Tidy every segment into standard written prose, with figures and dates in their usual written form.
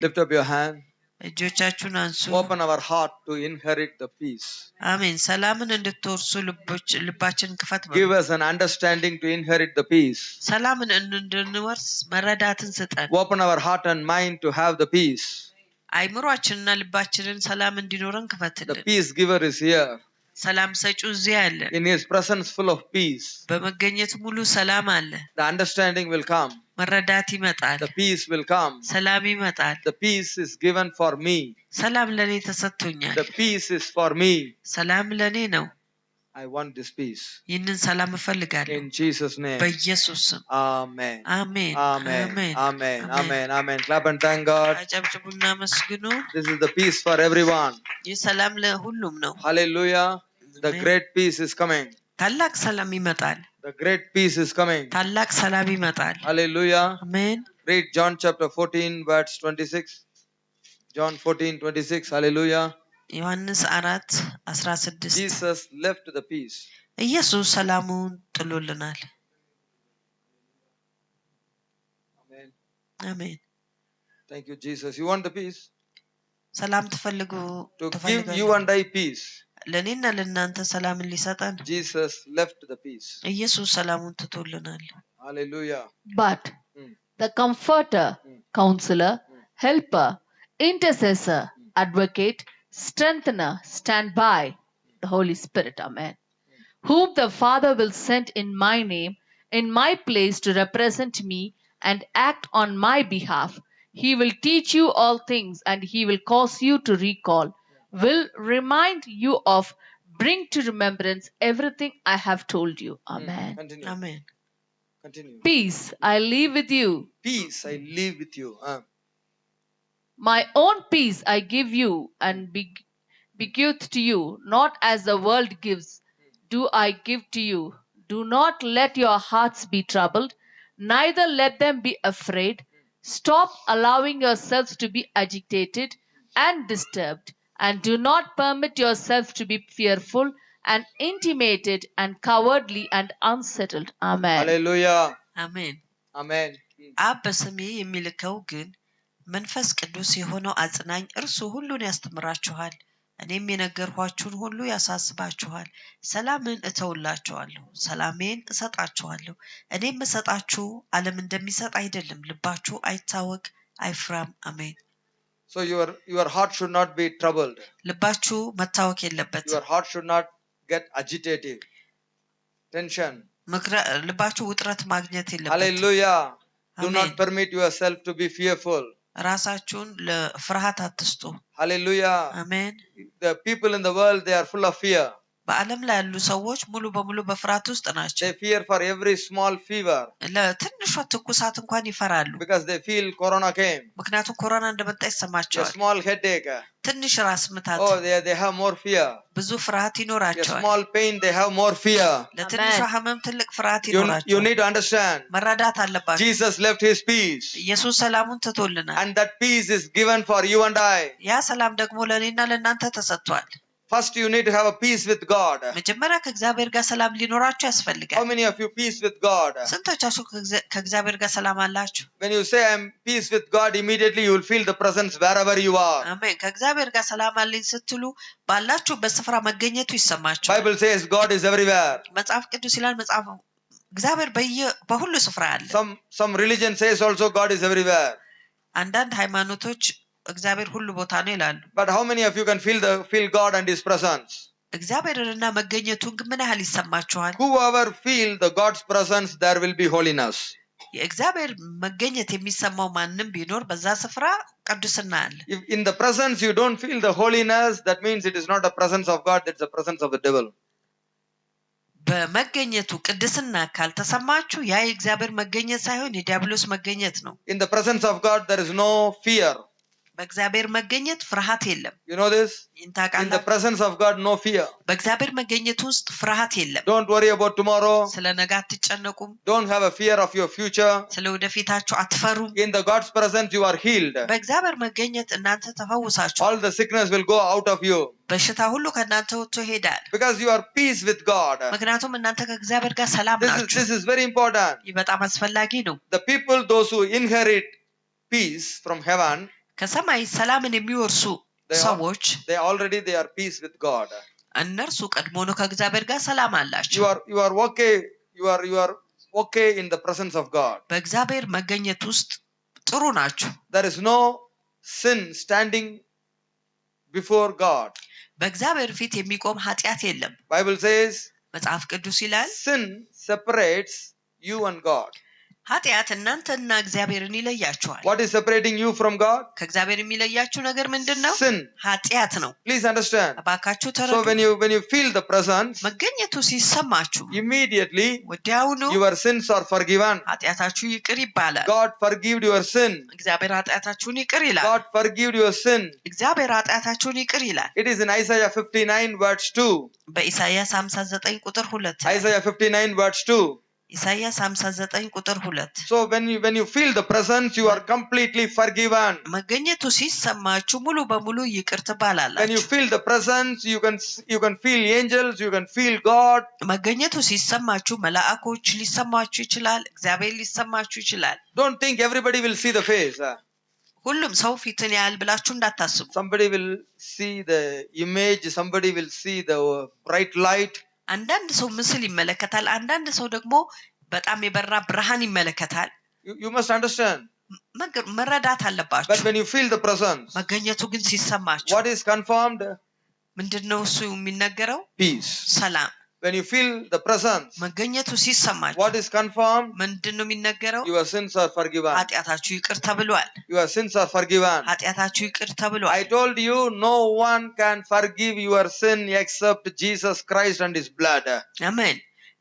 Lift up your hand. እጆቻችሁን አንሱ። Open our heart to inherit the peace. አሜን። ሰላምን እንድትወርሱ ልባችን ክፈት በሉ። Give us an understanding to inherit the peace. ሰላምን እንድንወርስ መረዳትን ስጠን። Open our heart and mind to have the peace. አይምሮአችንና ልባችንን ሰላም እንዲኖረን The ክፈትልን። peace giver is here. ሰላም ሰጪው እዚህ አለ። In his presence full of peace. በመገኘቱ ሙሉ ሰላም አለ። The understanding will come. መረዳት ይመጣል። The peace will come. ሰላም ይመጣል። The peace is given for me. ሰላም ለኔ ተሰጥቶኛል። The peace is for me. ሰላም ለኔ ነው። I want this peace. ይህንን ሰላም እፈልጋለሁ። In Jesus' name. በኢየሱስ ስም Amen. አሜን። Amen. አሜን። Amen. Amen. Amen. Clap and thank God. አጨብጭቡና መስግኑ። This is the peace for everyone. ይህ ሰላም ለሁሉም ነው። Hallelujah. The Amen. great peace is coming. ታላቅ ሰላም ይመጣል። The great peace is coming. ታላቅ ሰላም ይመጣል። Hallelujah. አሜን። Read John chapter 14 verse 26. John 14:26. Hallelujah. ዮሐንስ 4:16 Jesus left the peace. ኢየሱስ ሰላሙን ጥሎልናል። Amen. አሜን። Thank you, Jesus. You want the peace? ሰላም ትፈልጉ To give ትፈልጋለሁ። you and I peace. ለኔና ለእናንተ ሰላምን ሊሰጠን Jesus left the peace. ኢየሱስ ሰላሙን ትቶልናል። Hallelujah. But Mm. the Comforter, Counselor, Helper, Intercessor, Advocate, Strengthener stand by, the Holy Spirit. Amen. Whom the Father will send in my name, in my place to represent me and act on my behalf. He will teach you all things and he will cause you to recall, will remind you of, bring to remembrance everything I have told you. Amen. Continue. Amen. Continue. Peace I leave with you. Peace I leave with you. My own peace I give you and bequeath to you, not as the world gives, do I give to you. Do not let your hearts be troubled, neither let them be afraid. Stop allowing yourselves to be agitated and disturbed, and do not permit yourselves to be fearful and intimidated and cowardly and unsettled. Amen. Hallelujah. አሜን። Amen. አብ በስሜ የሚልከው ግን መንፈስ ቅዱስ የሆነው አጽናኝ እርሱ ሁሉን ያስተምራችኋል፣ እኔም የነገርኳችሁን ሁሉ ያሳስባችኋል። ሰላምን እተውላችኋለሁ፣ ሰላሜን እሰጣችኋለሁ። እኔም እሰጣችሁ ዓለም እንደሚሰጥ አይደለም። ልባችሁ አይታወክ አይፍራም። አሜን። So your heart should not be troubled. ልባችሁ መታወክ የለበትም። Your heart should not get agitated. Tension. ልባችሁ ውጥረት ማግኘት የለበትም። Hallelujah. Do Amen. not permit yourself to be fearful. ራሳችሁን ለፍርሃት አትስጡ። Hallelujah. አሜን። The people in the world, they are full of fear. በዓለም ላይ ያሉ ሰዎች ሙሉ በሙሉ በፍርሃት ውስጥ ናቸው። They fear for every small fever ለትንሿ ትኩሳት እንኳን ይፈራሉ። because they feel corona came. ምክንያቱም ኮሮና እንደመጣ A ይሰማቸዋል። small headache. ትንሽ ራስ ምታት፣ Oh, they have more fear. ብዙ ፍርሃት A ይኖራቸዋል። small pain, they have more fear. ለትንሿ Amen. ህመም ትልቅ ፍርሃት You ይኖራቸዋል። need to understand. መረዳት አለባቸው። Jesus left his peace. ኢየሱስ ሰላሙን ትቶልናል። And that peace is given for you and I. ያ ሰላም ደግሞ ለእኔና ለእናንተ ተሰጥቷል። First, you need to have a peace with God. መጀመሪያ ከእግዚአብሔር ጋር ሰላም ሊኖራችሁ How ያስፈልጋል። many of you peace with God? ስንቶቻችሁ ከእግዚአብሔር ጋር ሰላም አላችሁ? When you say I'm peace with God, immediately you will feel the presence wherever you are. አሜን። ከእግዚአብሔር ጋር ሰላም አለኝ ስትሉ ባላችሁ በስፍራ መገኘቱ ይሰማችኋል። Bible says God is everywhere. መጽሐፍ ቅዱስ ይላል መጽሐፍ እግዚአብሔር በሁሉ ስፍራ አለ። Some religion says also God is everywhere. አንዳንድ ሃይማኖቶች እግዚአብሔር ሁሉ ቦታ ነው ይላሉ። But how many of you can feel God and his presence? እግዚአብሔርንና መገኘቱን ግን ምን ያህል ይሰማችኋል? Whoever feel the God's presence, there will be holiness. የእግዚአብሔር መገኘት የሚሰማው ማንም ቢኖር በዛ ስፍራ ቅድስና አለ። If in the presence you don't feel the holiness, that means it is not the presence of God, it's the presence of the devil. በመገኘቱ ቅድስና ካልተሰማችሁ ያ የእግዚአብሔር መገኘት ሳይሆን የዲያብሎስ መገኘት ነው። In the presence of God, there is no fear. በእግዚአብሔር መገኘት ፍርሃት የለም። You know this? In the ታውቃላችሁ? presence of God, no fear. በእግዚአብሔር መገኘት ውስጥ ፍርሃት የለም። Don't worry about tomorrow. ስለ ነገ አትጨነቁም። Don't have a fear of your future. ስለ ወደፊታችሁ አትፈሩም። In the God's presence, you are healed. በእግዚአብሔር መገኘት እናንተ ተፈውሳችሁ All the sickness will go out of you በሽታ ሁሉ ከእናንተ ወጥቶ ይሄዳል። because you are peace with God. ምክንያቱም እናንተ ከእግዚአብሔር ጋር ሰላም ናችሁ። This is very important. ይህ በጣም አስፈላጊ ነው። The people, those who inherit peace from heaven, ከሰማይ ሰላምን የሚወርሱ ሰዎች they are peace with God. እነርሱ ቀድሞ ነው ከእግዚአብሔር ጋር ሰላም አላቸው። you are okay in the presence of God. በእግዚአብሔር መገኘት ውስጥ ጥሩ ናችሁ። There is no sin standing before God. በእግዚአብሔር ፊት የሚቆም ኃጢአት የለም። Bible says መጽሐፍ ቅዱስ ይላል sin separates you and God. ኃጢአት እናንተና እግዚአብሔርን ይለያችኋል። What is separating you from God? ከእግዚአብሔር የሚለያችሁ ነገር ምንድነው? Sin. ኃጢአት ነው። Please understand. እባካችሁ So ተረዱ። when you feel the presence, መገኘቱ ሲሰማችሁ immediately ወዲያውኑ your sins are forgiven. ኃጢአታችሁ ይቅር ይባላል። God forgive your sin. እግዚአብሔር ኃጢአታችሁን ይቅር ይላል። God forgive your sin. እግዚአብሔር ኃጢአታችሁን ይቅር ይላል። It is in Isaiah 59 verse 2. በኢሳይያስ 59 ቁጥር 2 Isaiah 59 verse 2. ኢሳይያስ 59 ቁጥር 2 So when you feel the presence, you are completely forgiven. መገኘቱ ሲሰማችሁ ሙሉ በሙሉ ይቅር When you ትባላላችሁ። feel the presence, you can feel angels, you can feel God. መገኘቱ ሲሰማችሁ መላእክቶች ሊሰማችሁ ይችላል። እግዚአብሔር ሊሰማችሁ ይችላል። Don't think everybody will see the face. ሁሉም ሰው ፊትን ያያል ብላችሁ እንዳታስቡ። Somebody will see the image, somebody will see the bright light. አንዳንድ ሰው ምስል ይመለከታል፣ አንዳንድ ሰው ደግሞ በጣም የበራ ብርሃን ይመለከታል። You must understand. መረዳት አለባችሁ። But when you feel the presence, መገኘቱ ግን ሲሰማችሁ what is confirmed? ምንድነው እሱ የሚነገረው? Peace. ሰላም። When you feel the presence, መገኘቱ ሲሰማችሁ what is confirmed? ምንድነው የሚነገረው? Your sins are forgiven. ኃጢአታችሁ ይቅር ተብሏል። Your sins are forgiven. ኃጢአታችሁ ይቅር ተብሏል። I told you, no one can forgive your sin except Jesus Christ and his blood. አሜን።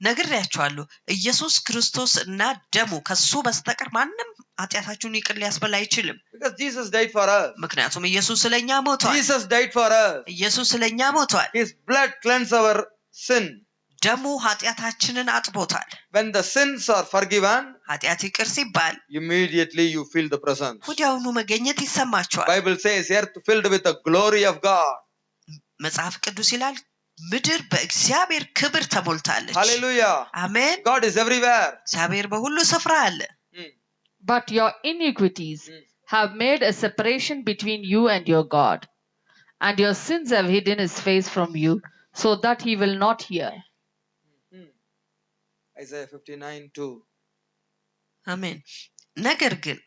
ነግሬያችኋለሁ። ኢየሱስ ክርስቶስ እና ደሙ ከሱ በስተቀር ማንም ኃጢአታችሁን ይቅር ሊያስበላ አይችልም። Because Jesus died for us. ምክንያቱም ኢየሱስ ስለኛ ሞቷል። Jesus died for us. ኢየሱስ ስለኛ ሞቷል። His blood cleansed our sin. ደሙ ኃጢአታችንን አጥቦታል። When the sins are forgiven, ኃጢአት ይቅር ሲባል immediately you feel the presence. ወዲያውኑ መገኘት ይሰማችኋል። Bible says earth filled with the glory of God. መጽሐፍ ቅዱስ ይላል ምድር በእግዚአብሔር ክብር ተሞልታለች። Hallelujah. አሜን። God is everywhere. እግዚአብሔር በሁሉ ስፍራ አለ። But your iniquities have made a separation between you and your God, and your sins have hidden his face from you, so that he will not hear. Isaiah 59:2. አሜን። ነገር ግን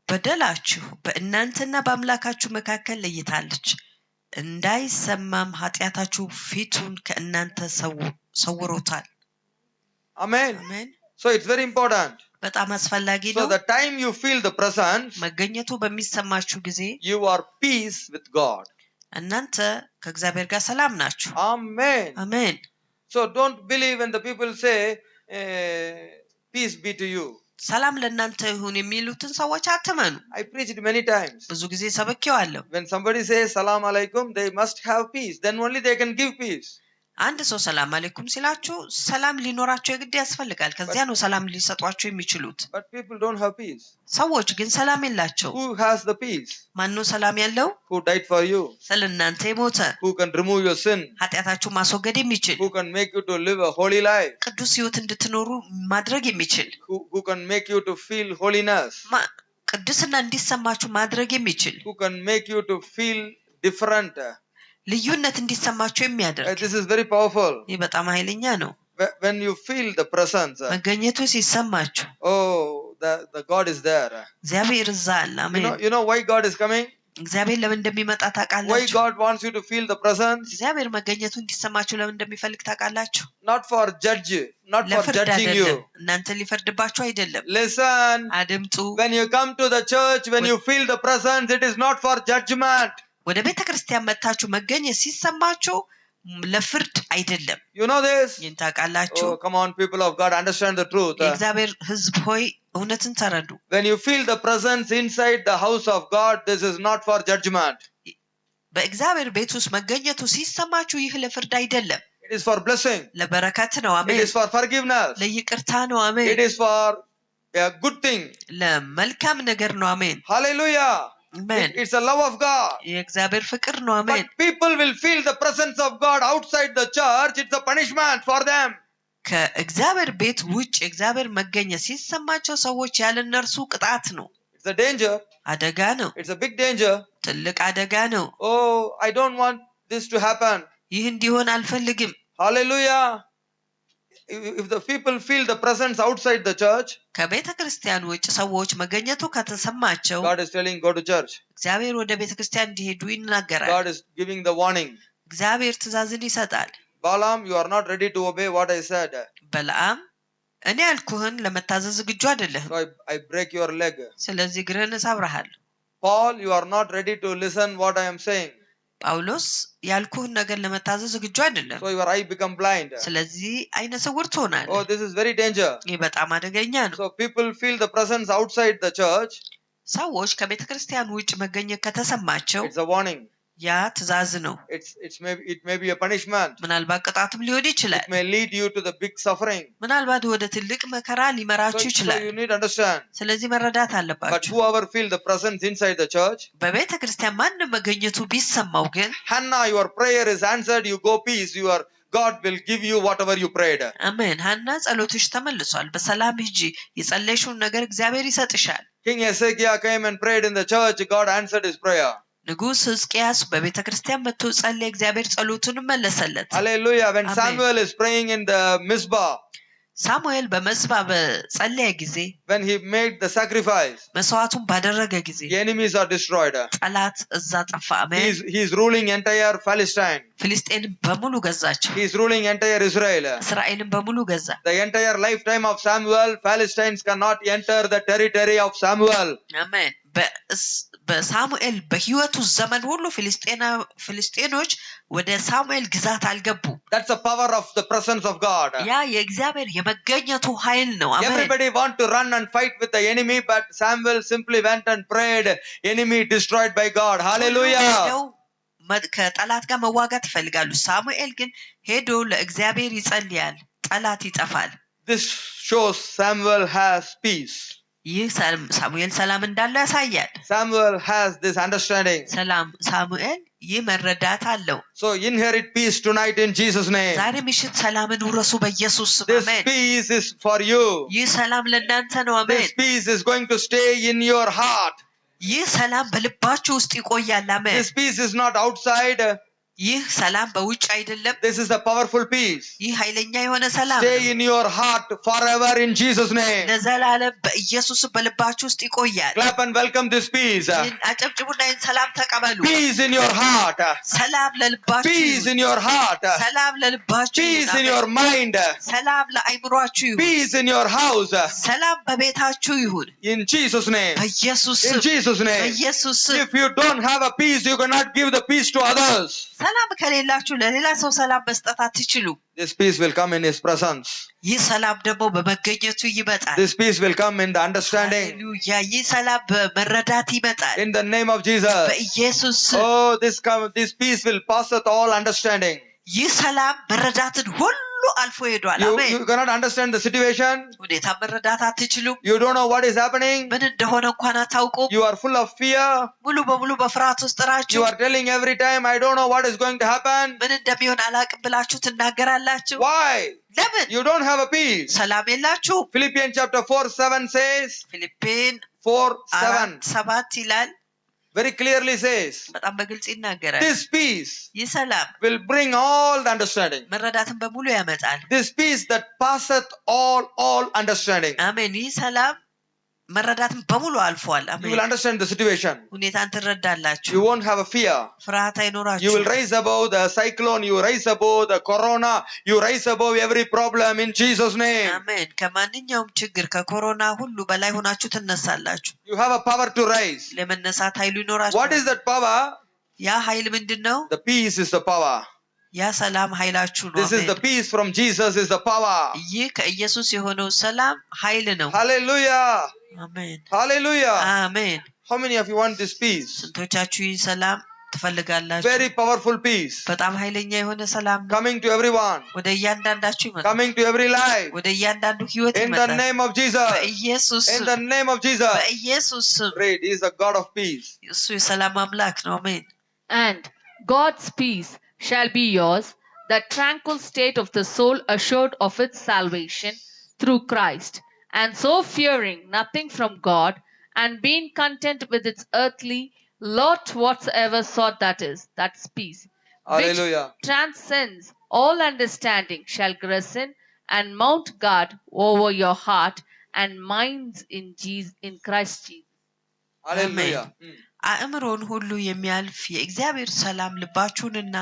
በደላችሁ በእናንተና በአምላካችሁ መካከል ለይታለች፣ እንዳይሰማም ኃጢአታችሁ ፊቱን ከእናንተ ሰውሮታል። Amen. አሜን። So it's very important. በጣም አስፈላጊ So ነው። the time you feel the presence, መገኘቱ በሚሰማችሁ ጊዜ you are peace with God. እናንተ ከእግዚአብሔር ጋር ሰላም ናችሁ። Amen. አሜን። So don't believe when the people say, peace be to you. ሰላም ለእናንተ ይሁን የሚሉትን ሰዎች አትመኑ። I preached many times. ብዙ ጊዜ ሰብኬዋለሁ። When somebody says salam alaikum, they must have peace. Then only they can give peace. አንድ ሰው ሰላም አለይኩም ሲላችሁ ሰላም ሊኖራቸው የግድ ያስፈልጋል። ከዚያ ነው ሰላም ሊሰጧቸው የሚችሉት። But people don't have peace. ሰዎች ግን ሰላም የላቸው። Who has the peace? ማን ነው ሰላም ያለው? Who died for you? ስለ እናንተ የሞተ፣ Who can remove your sin? ኃጢአታችሁ ማስወገድ የሚችል፣ Who can make you to live a holy life? ቅዱስ ሕይወት እንድትኖሩ ማድረግ የሚችል፣ Who can make you to feel holiness? ቅድስና እንዲሰማችሁ ማድረግ የሚችል፣ Who can make you to feel different? ልዩነት እንዲሰማችሁ የሚያደርግ። This is very powerful. ይህ በጣም ኃይለኛ ነው። When you feel the presence, መገኘቱ ሲሰማችሁ oh, the God is there. እግዚአብሔር እዛ አለ። አሜን። You know why God is coming? እግዚአብሔር ለምን እንደሚመጣ Why ታውቃላችሁ? God wants you to feel the presence? እግዚአብሔር መገኘቱ እንዲሰማችሁ ለምን እንደሚፈልግ ታውቃላችሁ? Not for judging አይደለም። you. እናንተ ሊፈርድባችሁ አይደለም። Listen. አድምጡ። When you come to the church, when you feel the presence, it is not for judgment. ወደ ቤተ ክርስቲያን መጥታችሁ መገኘት ሲሰማችሁ ለፍርድ አይደለም። You know this? ይህን ታውቃላችሁ። Oh, come on, people of God, understand the truth. የእግዚአብሔር ሕዝብ ሆይ እውነትን ተረዱ። When you feel the presence inside the house of God, this is not for judgment. በእግዚአብሔር ቤት ውስጥ መገኘቱ ሲሰማችሁ ይህ ለፍርድ አይደለም። It is for blessing. ለበረከት ነው። It አሜን። is for forgiveness. ለይቅርታ ነው። አሜን። It is for a good thing. ለመልካም ነገር ነው። አሜን። Hallelujah. አሜን። It's the love of God. የእግዚአብሔር ፍቅር ነው። አሜን። But people will feel the presence of God outside the church. It's a punishment for them. ከእግዚአብሔር ቤት ውጭ የእግዚአብሔር መገኘት ሲሰማቸው ሰዎች ያለ እነርሱ ቅጣት ነው። It's a danger. አደጋ ነው። It's a big danger. ትልቅ አደጋ ነው። Oh, I don't want this to happen. ይህ እንዲሆን አልፈልግም። Hallelujah. If the people feel the presence outside the church, ከቤተ ክርስቲያን ውጭ ሰዎች መገኘቱ ከተሰማቸው God is telling go to church. እግዚአብሔር ወደ ቤተ ክርስቲያን እንዲሄዱ ይናገራል። God is giving the warning. እግዚአብሔር ትእዛዝን ይሰጣል። Balaam, you are not ready to obey what I said. በለዓም እኔ ያልኩህን ለመታዘዝ ዝግጁ አይደለህም፣ So I break your leg. ስለዚህ እግርህን እሰብርሃለሁ። Paul, you are not ready to listen what I am saying. ጳውሎስ ያልኩህን ነገር ለመታዘዝ ዝግጁ አይደለም፣ So your eye become blind. ስለዚህ አይነ ስውር ትሆናለህ። Oh, this is very danger. ይህ በጣም አደገኛ ነው። So people feel the presence outside the church. ሰዎች ከቤተ ክርስቲያን ውጭ መገኘት ከተሰማቸው It's a warning. ያ ትእዛዝ ነው። It may be a punishment. ምናልባት ቅጣትም ሊሆን ይችላል። It may lead you to the big suffering. ምናልባት ወደ ትልቅ መከራ ሊመራችሁ So ይችላል። you need to understand. ስለዚህ መረዳት But አለባችሁ። whoever feel the presence inside the church, በቤተ ክርስቲያን ማንም መገኘቱ ቢሰማው ግን Hannah, your prayer is answered. You go peace. God will give you whatever you prayed. አሜን። ሐና ጸሎትሽ ተመልሷል፣ በሰላም ሂጂ፣ የጸለይሽውን ነገር እግዚአብሔር ይሰጥሻል። King Hezekiah came and prayed in the church. God answered his prayer. ንጉሥ ሕዝቅያስ በቤተ ክርስቲያን መጥቶ ጸለየ፣ እግዚአብሔር ጸሎቱን መለሰለት። Hallelujah. When Amen. Samuel is praying in the Mizpah, ሳሙኤል በመዝባ በጸለየ ጊዜ when he made the sacrifice, መስዋዕቱን ባደረገ ጊዜ the enemies are destroyed. ጠላት እዛ ጠፋ። አሜን። He is ruling entire Palestine. ፍልስጤንን በሙሉ ገዛቸው። He is ruling entire Israel. እስራኤልን በሙሉ ገዛ። The entire lifetime of Samuel, Palestinians cannot enter the territory of Samuel. አሜን። በሳሙኤል በህይወቱ ዘመን ሁሉ ፍልስጤኖች ወደ ሳሙኤል ግዛት አልገቡ። That's the power of the presence of God. ያ የእግዚአብሔር የመገኘቱ ኃይል ነው። አሜን። Everybody want to run and fight with the enemy, but Samuel simply went and prayed. Enemy destroyed by God. Hallelujah. ከጠላት ጋር መዋጋት ይፈልጋሉ። ሳሙኤል ግን ሄዶ ለእግዚአብሔር ይጸልያል፣ ጠላት ይጠፋል። This shows Samuel has peace. ይህ ሳሙኤል ሰላም እንዳለው ያሳያል። Samuel has this understanding. ሳሙኤል ይህ መረዳት አለው። So inherit peace tonight in Jesus' name. ዛሬ ምሽት ሰላምን ውረሱ በኢየሱስ ስም። This አሜን። peace is for you. ይህ ሰላም ለእናንተ ነው። አሜን። This peace is going to stay in your heart. ይህ ሰላም በልባችሁ ውስጥ ይቆያል። አሜን። This peace is not outside. ይህ ሰላም በውጭ አይደለም። This is a powerful peace. ይህ ኃይለኛ የሆነ ሰላም Stay in your heart forever in Jesus' name. ለዘላለም በኢየሱስ በልባችሁ ውስጥ ይቆያል። Clap and welcome this peace. አጨብጭቡና ይህን ሰላም ተቀበሉ። Peace in your heart. ሰላም ለልባችሁ Peace in your heart. ሰላም ለልባችሁ Peace in your mind. ሰላም ለአይምሯችሁ ይሁን። Peace in your house. ሰላም በቤታችሁ ይሁን In Jesus' name. በኢየሱስ In ስም Jesus' name. በኢየሱስ ስም። If you don't have a peace, you cannot give the peace to others. ሰላም ከሌላችሁ ለሌላ ሰው ሰላም መስጠት አትችሉ። This peace will come in His presence. ይህ ሰላም ደግሞ በመገኘቱ ይመጣል። This peace will come in the understanding. ሃሌሉያ። ይህ ሰላም በመረዳት ይመጣል In the name of Jesus. በኢየሱስ ስም። Oh, this peace will passeth all understanding. ይህ ሰላም መረዳትን ሁሉ አልፎ ሄዷል። አሜን። You cannot understand the situation. ሁኔታ መረዳት አትችሉም። You don't know what is happening. ምን እንደሆነ እንኳን አታውቁም። You are full of fear. ሙሉ በሙሉ በፍርሃት ውስጥ ናችሁ። You are telling every time, I don't know what is going to happen. ምን እንደሚሆን አላቅም ብላችሁ ትናገራላችሁ። Why? ለምን? You don't have a peace. ሰላም የላችሁ። Philippians chapter 4:7 says, ፊልጵን 4:7 ይላል። very clearly says, በጣም በግልጽ ይናገራል። this peace ይህ ሰላም will bring all the understanding. መረዳትን በሙሉ ያመጣል። This peace that passeth all understanding. አሜን። ይህ ሰላም መረዳትን በሙሉ አልፏል። You አሜን። will understand the situation. ሁኔታን ትረዳላችሁ። You won't have a fear. ፍርሃት You አይኖራችሁ። will rise above the cyclone. You rise above the corona. You rise above every problem in Jesus' name. አሜን። ከማንኛውም ችግር ከኮሮና ሁሉ በላይ ሆናችሁ ትነሳላችሁ። You have a power to rise. ለመነሳት ኃይሉ ይኖራችሁ። What is that power? ያ ኃይል ምንድነው? The peace is the power. ያ ሰላም ኃይላችሁ ነው። This is the አሜን። peace from Jesus is the power. ይህ ከኢየሱስ የሆነው ሰላም ኃይል ነው። Hallelujah. አሜን Hallelujah. አሜን። How many of you want this peace? ስንቶቻችሁ ይህ ሰላም ትፈልጋላችሁ? Very powerful peace. በጣም ኃይለኛ የሆነ ሰላም ነው። Coming to everyone. ወደ እያንዳንዳችሁ ይመጣል። Coming to every life. ወደ እያንዳንዱ ህይወት In the ይመጣል። name of Jesus. በኢየሱስ In ስም። the name of Jesus. በኢየሱስ ስም። Great. He is the God of peace. እሱ የሰላም አምላክ ነው። አሜን። And God's peace shall be yours, the tranquil state of the soul assured of its salvation through Christ, and so fearing nothing from God and being content with its earthly lot whatsoever sort that is, that's peace, which Hallelujah. transcends all understanding, shall in and mount guard over your heart and minds in Christ Jesus. Hallelujah. አእምሮን ሁሉ የሚያልፍ የእግዚአብሔር ሰላም ልባችሁንና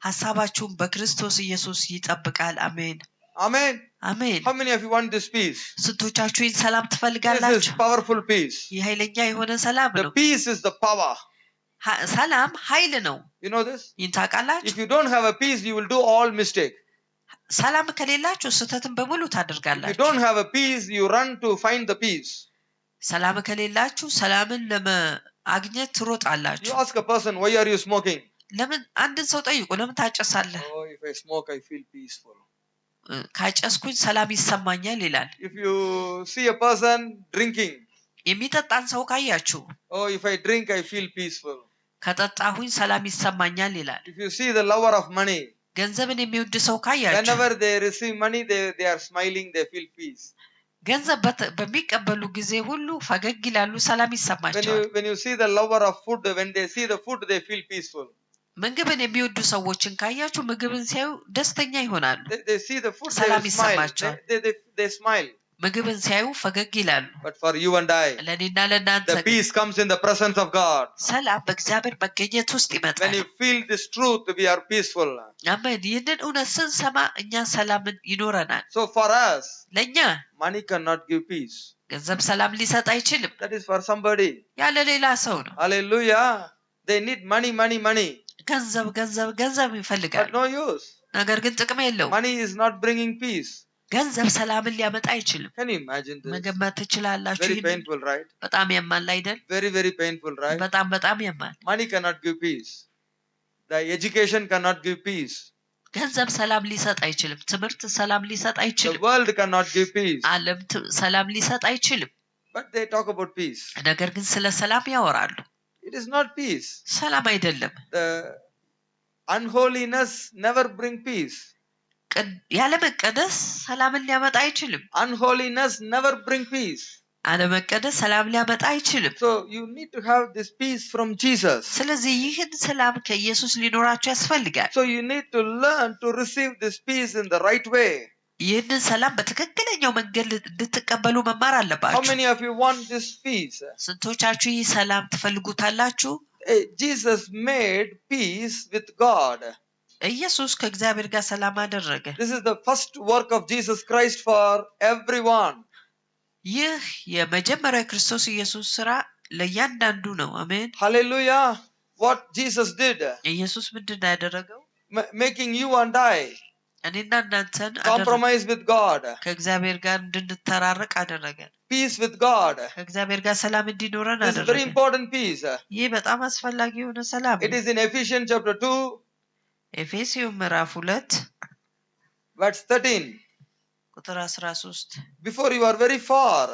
ሐሳባችሁን በክርስቶስ ኢየሱስ ይጠብቃል። አሜን Amen. አሜን። How many of you want this peace? ስንቶቻችሁ ይህን ሰላም This is ትፈልጋላችሁ? powerful peace. ይህ ኃይለኛ የሆነ ሰላም The ነው። peace is the power. ሰላም ኃይል ነው። You know this? ይህን ታውቃላችሁ? If you don't have a peace, you will do all mistake. ሰላም ከሌላችሁ ስህተትን በሙሉ If you ታደርጋላችሁ። don't have a peace, you run to find the peace. ሰላም ከሌላችሁ ሰላምን ለማግኘት You ትሮጣላችሁ። ask a person, why are you smoking? ለምን አንድን ሰው ጠይቁ፣ ለምን ታጨሳለህ? Oh, if I smoke, I feel peaceful. ካጨስኩኝ ሰላም ይሰማኛል ይላል። If you see a person drinking, የሚጠጣን ሰው ካያችሁ oh, if I drink, I feel peaceful. ከጠጣሁኝ ሰላም ይሰማኛል ይላል። If you see the lover of money, ገንዘብን የሚወድ ሰው ካያችሁ whenever they receive money, they are smiling, they feel peace. ገንዘብ በሚቀበሉ ጊዜ ሁሉ ፈገግ ይላሉ፣ ሰላም ይሰማቸዋል። When you see the lover of food, when they see the food, they feel peaceful. ምግብን የሚወዱ ሰዎችን ካያችሁ ምግብን ሲያዩ ደስተኛ ይሆናሉ፣ They see the food, ሰላም they smile. ይሰማቸዋል። They smile. ምግብን ሲያዩ ፈገግ ይላሉ። But for you and I, ለእኔና ለእናንተ the peace comes in the presence of God. ሰላም በእግዚአብሔር መገኘት ውስጥ When ይመጣል። you feel this truth, we are peaceful. አሜን። ይህንን እውነት ስንሰማ እኛ ሰላምን ይኖረናል። So for us, ለእኛ money cannot give peace. ገንዘብ ሰላም ሊሰጥ አይችልም፣ That is for somebody. ያለ ሌላ ሰው ነው። Hallelujah. They need money, money, money. ገንዘብ ገንዘብ ገንዘብ But ይፈልጋል፣ no use. ነገር ግን ጥቅም የለውም። Money is not bringing peace. ገንዘብ ሰላምን ሊያመጣ አይችልም። Can you imagine this? መገመት ትችላላችሁ። Very ይህንን painful, right? በጣም ያማል አይደል? Very, very painful, right? በጣም ያማል። Money cannot give peace. The education cannot give peace. ገንዘብ ሰላም ሊሰጥ አይችልም። ትምህርት ሰላም ሊሰጥ The አይችልም። world cannot give peace. ዓለም ሰላም ሊሰጥ አይችልም። But they talk about peace. ነገር ግን ስለ ሰላም ያወራሉ። It is not peace. ሰላም አይደለም። The unholiness never bring peace. ያለመቀደስ ሰላምን ሊያመጣ አይችልም። Unholiness never bring peace. አለመቀደስ ሰላም ሊያመጣ አይችልም። So you need to have this peace from Jesus. ስለዚህ ይህን ሰላም ከኢየሱስ ሊኖራችሁ ያስፈልጋል። So you need to learn to receive this peace in the right way. ይህንን ሰላም በትክክለኛው መንገድ እንድትቀበሉ መማር How አለባችሁ። many of you want this peace? ስንቶቻችሁ ይህ ሰላም ትፈልጉታላችሁ? Jesus made peace with God. ኢየሱስ ከእግዚአብሔር ጋር ሰላም አደረገ። This is the first work of Jesus Christ for everyone. ይህ የመጀመሪያ ክርስቶስ ኢየሱስ ስራ ለእያንዳንዱ ነው። አሜን። Hallelujah. What Jesus did, ኢየሱስ ምንድን ነው ያደረገው? making you and I እኔና እናንተን compromise with God, ከእግዚአብሔር ጋር እንድንተራረቅ አደረገን። peace with God. ከእግዚአብሔር ጋር ሰላም እንዲኖረን This is very አደረገን። important peace. ይህ በጣም አስፈላጊ የሆነ ሰላም It ነው። is in Ephesians chapter 2, ኤፌሶን ምዕራፍ 2 verse 13. ቁጥር 13 Before you are very far.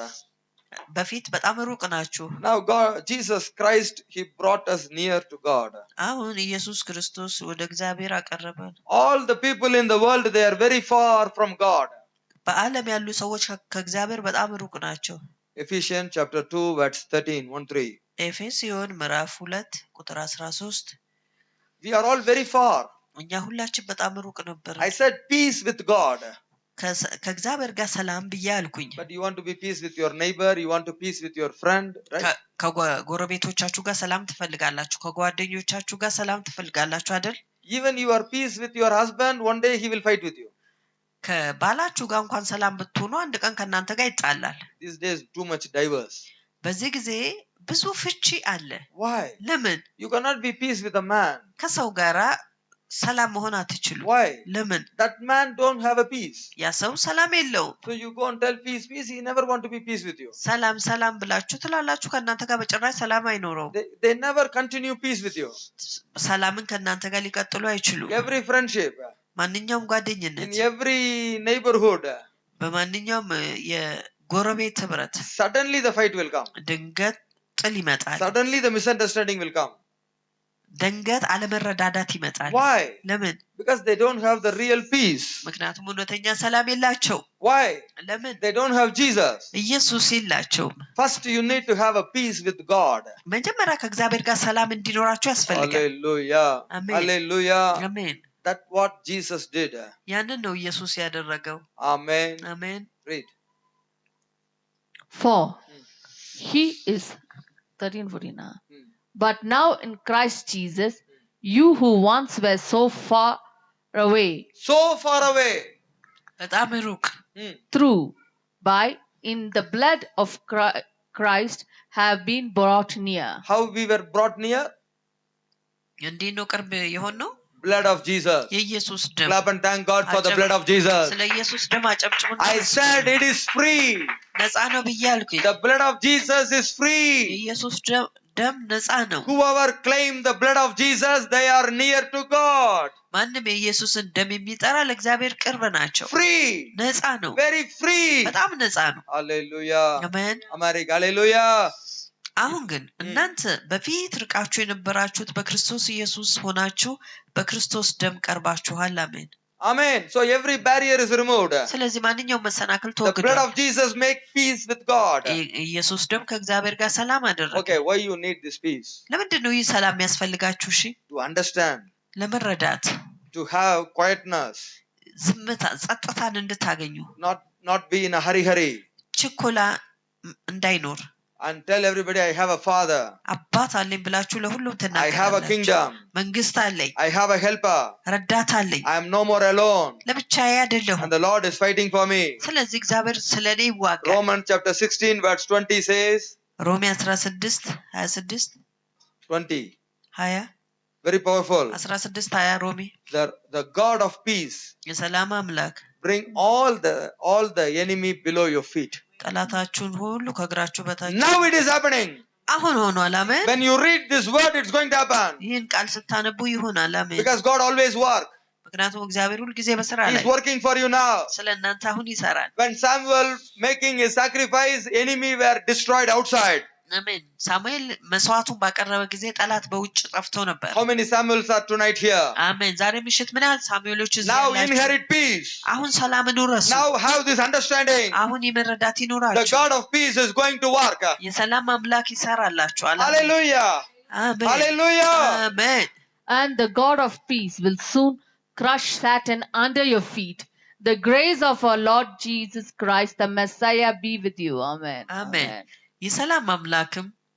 በፊት በጣም ሩቅ ናችሁ። Now God, Jesus Christ, He brought us near to God. አሁን ኢየሱስ ክርስቶስ ወደ እግዚአብሔር አቀረበን። All the people in the world, they are very far from God. በዓለም ያሉ ሰዎች ከእግዚአብሔር በጣም ሩቅ ናቸው። Ephesians chapter 2, verse 13, 1-3. ኤፌሶን ምዕራፍ 2 ቁጥር 13 We are all very far. እኛ ሁላችን በጣም ሩቅ ነበር። I said peace with God. ከእግዚአብሔር ጋር ሰላም ብዬ አልኩኝ። But you want to be peace with your neighbor, you want to peace with your friend, right? ከጎረቤቶቻችሁ ጋር ሰላም ትፈልጋላችሁ፣ ከጓደኞቻችሁ ጋር ሰላም ትፈልጋላችሁ አይደል? Even you are peace with your husband, one day he will fight with you. ከባላችሁ ጋር እንኳን ሰላም ብትሆኑ አንድ ቀን ከእናንተ ጋር ይጣላል። These days too much diverse. በዚህ ጊዜ ብዙ ፍቺ አለ። Why? ለምን? You cannot be peace with a man. ከሰው ጋራ ሰላም መሆን አትችሉ። Why? ለምን? That man don't have a peace. ያ ሰው ሰላም የለውም። So you go and tell peace, peace, he never want to be peace with you. ሰላም ብላችሁ ትላላችሁ፣ ከእናንተ ጋር በጭራሽ ሰላም አይኖረውም። They never continue peace with you. ሰላምን ከእናንተ ጋር ሊቀጥሉ አይችሉም። Every friendship, ማንኛውም ጓደኝነት፣ in every neighborhood, በማንኛውም የጎረቤት ህብረት suddenly the fight will come. ድንገት ጥል ይመጣል። Suddenly the misunderstanding will come. ደንገት አለመረዳዳት ይመጣል። Why? ለምን? Because they don't have the real peace. ምክንያቱም እውነተኛ ሰላም የላቸው። Why? ለምን? They don't have Jesus. ኢየሱስ የላቸውም። First, you need to have a peace with God. መጀመሪያ ከእግዚአብሔር ጋር ሰላም እንዲኖራቸው ያስፈልጋል። Hallelujah. Amen. Hallelujah. አሜን። That's what Jesus did. ያንን ነው ኢየሱስ ያደረገው። Amen. አሜን። Read. For he is 13:14. But now in Christ Jesus, you who once were so far away, So far away. በጣም ሩቅ through by in the blood of Christ have been brought near. How we were brought near? እንዲህ ነው ቅርብ የሆነው Blood of Jesus. የኢየሱስ ደም። Clap and thank God for the blood of Jesus. ስለ ኢየሱስ ደም አጨብጭቡና I said it is free. ነፃ ነው ብዬ አልኩኝ። The blood of Jesus is free. የኢየሱስ ደም ነፃ ነው። Whoever claim the blood of Jesus, they are near to God. ማንም የኢየሱስን ደም የሚጠራ ለእግዚአብሔር ቅርብ ናቸው። Free. ነፃ ነው። Very free. በጣም ነፃ ነው። Hallelujah. አሜን። America. Hallelujah. አሁን ግን እናንተ በፊት ርቃችሁ የነበራችሁት በክርስቶስ ኢየሱስ ሆናችሁ በክርስቶስ ደም ቀርባችኋል። አሜን። Amen. So every barrier is removed. ስለዚህ ማንኛውም መሰናክል The blood ተወግዷል። of Jesus make peace with God. ኢየሱስ ደም ከእግዚአብሔር ጋር ሰላም አደረገ። Okay, why you need this peace? ለምንድን ነው ይህ ሰላም የሚያስፈልጋችሁ? እሺ፣ To understand, ለመረዳት፣ to have quietness, ዝምታ፣ ጸጥታን እንድታገኙ፣ not be in a hurry, ችኮላ እንዳይኖር and tell everybody I have a father, አባት አለኝ ብላችሁ ለሁሉም I have a ትናገራላችሁ። kingdom, መንግስት አለኝ፣ I have a helper, ረዳት አለኝ፣ I am no more alone, ለብቻዬ አይደለሁም። and the Lord is fighting for me. ስለዚህ እግዚአብሔር ስለኔ ይዋጋል። Romans chapter 16 verse 20 says, ሮሜ 16:26 20, 20 very powerful. 16:20 ሮሜ The God of peace የሰላም አምላክ bring all the enemy below your feet. ጠላታችሁን ሁሉ ከእግራችሁ በታች Now it is happening. አሁን ሆኗል። አሜን። When you read this word, it's going to happen. ይህን ቃል ስታነቡ ይሆናል። አሜን። Because God always works. ምክንያቱም እግዚአብሔር ሁል ጊዜ በስራ ላይ He's working for you now. ስለ እናንተ አሁን ይሰራል። When Samuel making his sacrifice, enemy were destroyed outside. አሜን። ሳሙኤል መስዋዕቱን ባቀረበ ጊዜ ጠላት በውጭ ጠፍቶ ነበር። How many Samuels are tonight here? አሜን። ዛሬ ምሽት ምን ያህል ሳሙኤሎች እዚህ Now ያላችሁ? inherit peace. አሁን ሰላምን ውረሱ። Now have this understanding. አሁን የመረዳት The ይኖራችሁ። God of peace is going to work. የሰላም አምላክ ይሰራላችኋል። አሜን። Hallelujah. አሜን። Hallelujah. አሜን። And the God of peace will soon crush Satan under your feet. The grace of our Lord Jesus Christ, the Messiah, be with you. Amen. አሜን። የሰላም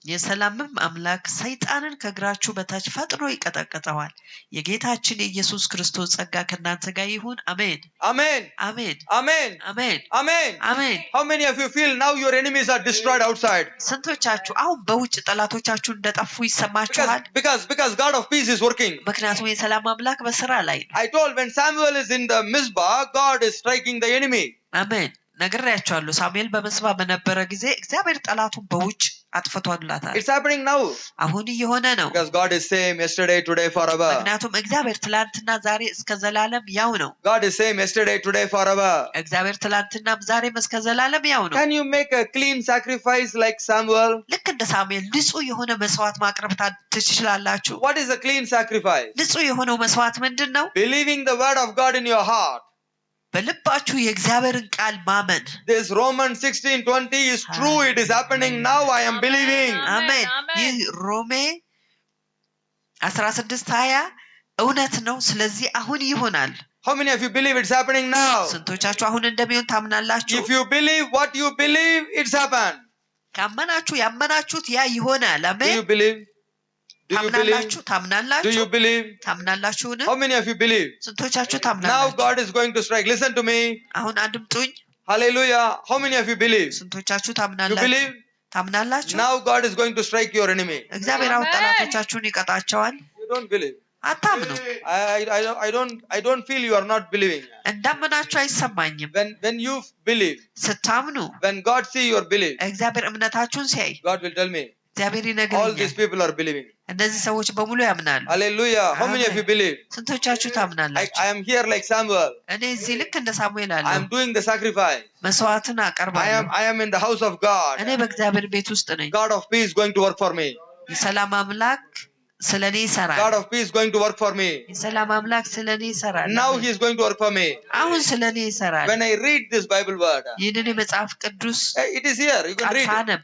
የሰላምም አምላክ ሰይጣንን ከእግራችሁ በታች ፈጥኖ ይቀጠቅጠዋል። የጌታችን የኢየሱስ ክርስቶስ ጸጋ ከእናንተ ጋር ይሁን። አሜን። Amen. አሜን። Amen. አሜን። Amen. አሜን። How many of you feel now your enemies are destroyed outside? ስንቶቻችሁ አሁን በውጭ ጠላቶቻችሁ እንደጠፉ ይሰማችኋል? Because God of peace is working. ምክንያቱም የሰላም አምላክ በስራ ላይ ነው። I told when Samuel is in the Mizpah, God is striking the enemy. አሜን። ነግሬያችኋለሁ። ሳሙኤል በምስባ በነበረ ጊዜ እግዚአብሔር ጠላቱን በውጭ አጥፍቶላታል። It's happening now. አሁን እየሆነ ነው። Because God is same yesterday, today, forever. ምክንያቱም እግዚአብሔር ትላንትና ዛሬ እስከ ዘላለም ያው ነው። God is same yesterday, today, forever. እግዚአብሔር ትላንትናም ዛሬም እስከ ዘላለም ያው ነው። Can you make a clean sacrifice like Samuel? ልክ እንደ ሳሙኤል ንጹህ የሆነ መስዋዕት ማቅረብ ትችላላችሁ? What is a clean sacrifice? ንጹህ የሆነው መስዋዕት ምንድን ነው? Believing the word of God in your heart. በልባችሁ የእግዚአብሔርን ቃል ማመን። This Romans 16:20 is true. It is happening now. I am believing. አሜን። ይህ ሮሜ 16:20 እውነት ነው። ስለዚህ አሁን ይሆናል። How many of you believe it's happening now? ስንቶቻችሁ አሁን እንደሚሆን ታምናላችሁ? If you believe what you believe, it's happened. ካመናችሁ ያመናችሁት ያ ይሆናል። Do አሜን። you believe? Do you believe? Do ታምናላችሁ? you believe? ታምናላችሁን? How many of you believe? ስንቶቻችሁ Now ታምናላችሁ? God is going to strike. Listen to me. አሁን አድምጡኝ። Hallelujah. How many of you believe? ስንቶቻችሁ You ታምናላችሁ? believe? ታምናላችሁ? Now God is going to strike your enemy. እግዚአብሔር አሁን ጠላቶቻችሁን ይቀጣቸዋል። You don't believe. አታምኑ። I don't feel you are not believing. እንዳመናችሁ አይሰማኝም። When you believe, ስታምኑ when God see your belief, እግዚአብሔር እምነታችሁን ሲያይ God will tell me, እግዚአብሔር all ይነግረኛል። these people are believing. እነዚህ ሰዎች በሙሉ ያምናሉ። Hallelujah. How many of you believe? ስንቶቻችሁ ታምናላችሁ? I am here like Samuel. እኔ እዚህ ልክ እንደ ሳሙኤል I አለሁ። am doing the sacrifice. መስዋዕትን አቀርባለሁ። I am in the house of God. እኔ በእግዚአብሔር ቤት ውስጥ ነኝ። God of peace is going to work for me. የሰላም አምላክ ስለኔ ይሰራል። God of peace is going to work for me. የሰላም አምላክ ስለኔ ይሰራል። Now he is going to work for me. አሁን ስለኔ ይሰራል። When I read this Bible word, ይህንን የመጽሐፍ ቅዱስ it is here. You can ቃል read. ታነብ።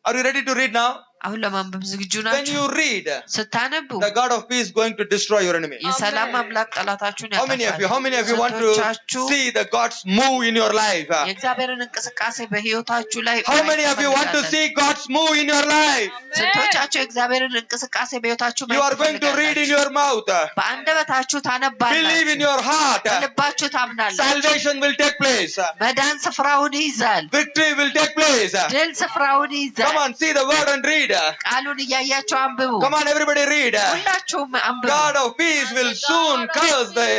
Are you ready to read now? አሁን ለማንበብ ዝግጁ When ናችሁ? you read, ስታነቡ the God of peace is going to destroy your enemy. የሰላም አምላክ ጠላታችሁን How many of you want to ስንቶቻችሁ see the God's move in your life? የእግዚአብሔርን እንቅስቃሴ በህይወታችሁ ላይ How many of you want to ማየት see God's move in your life? ስንቶቻችሁ የእግዚአብሔርን እንቅስቃሴ በህይወታችሁ You are going to read in your mouth. በአንደበታችሁ Believe in ታነባላችሁ። your heart. በልባችሁ ታምናላችሁ። Salvation will take place. መዳን ስፍራውን ይይዛል። Victory will take place. ድል ስፍራውን Come ይይዛል። on, see the word and read. ቃሉን እያያችሁ አንብቡ። Come on, everybody read. ሁላችሁም አንብቡ። God of peace will soon curse the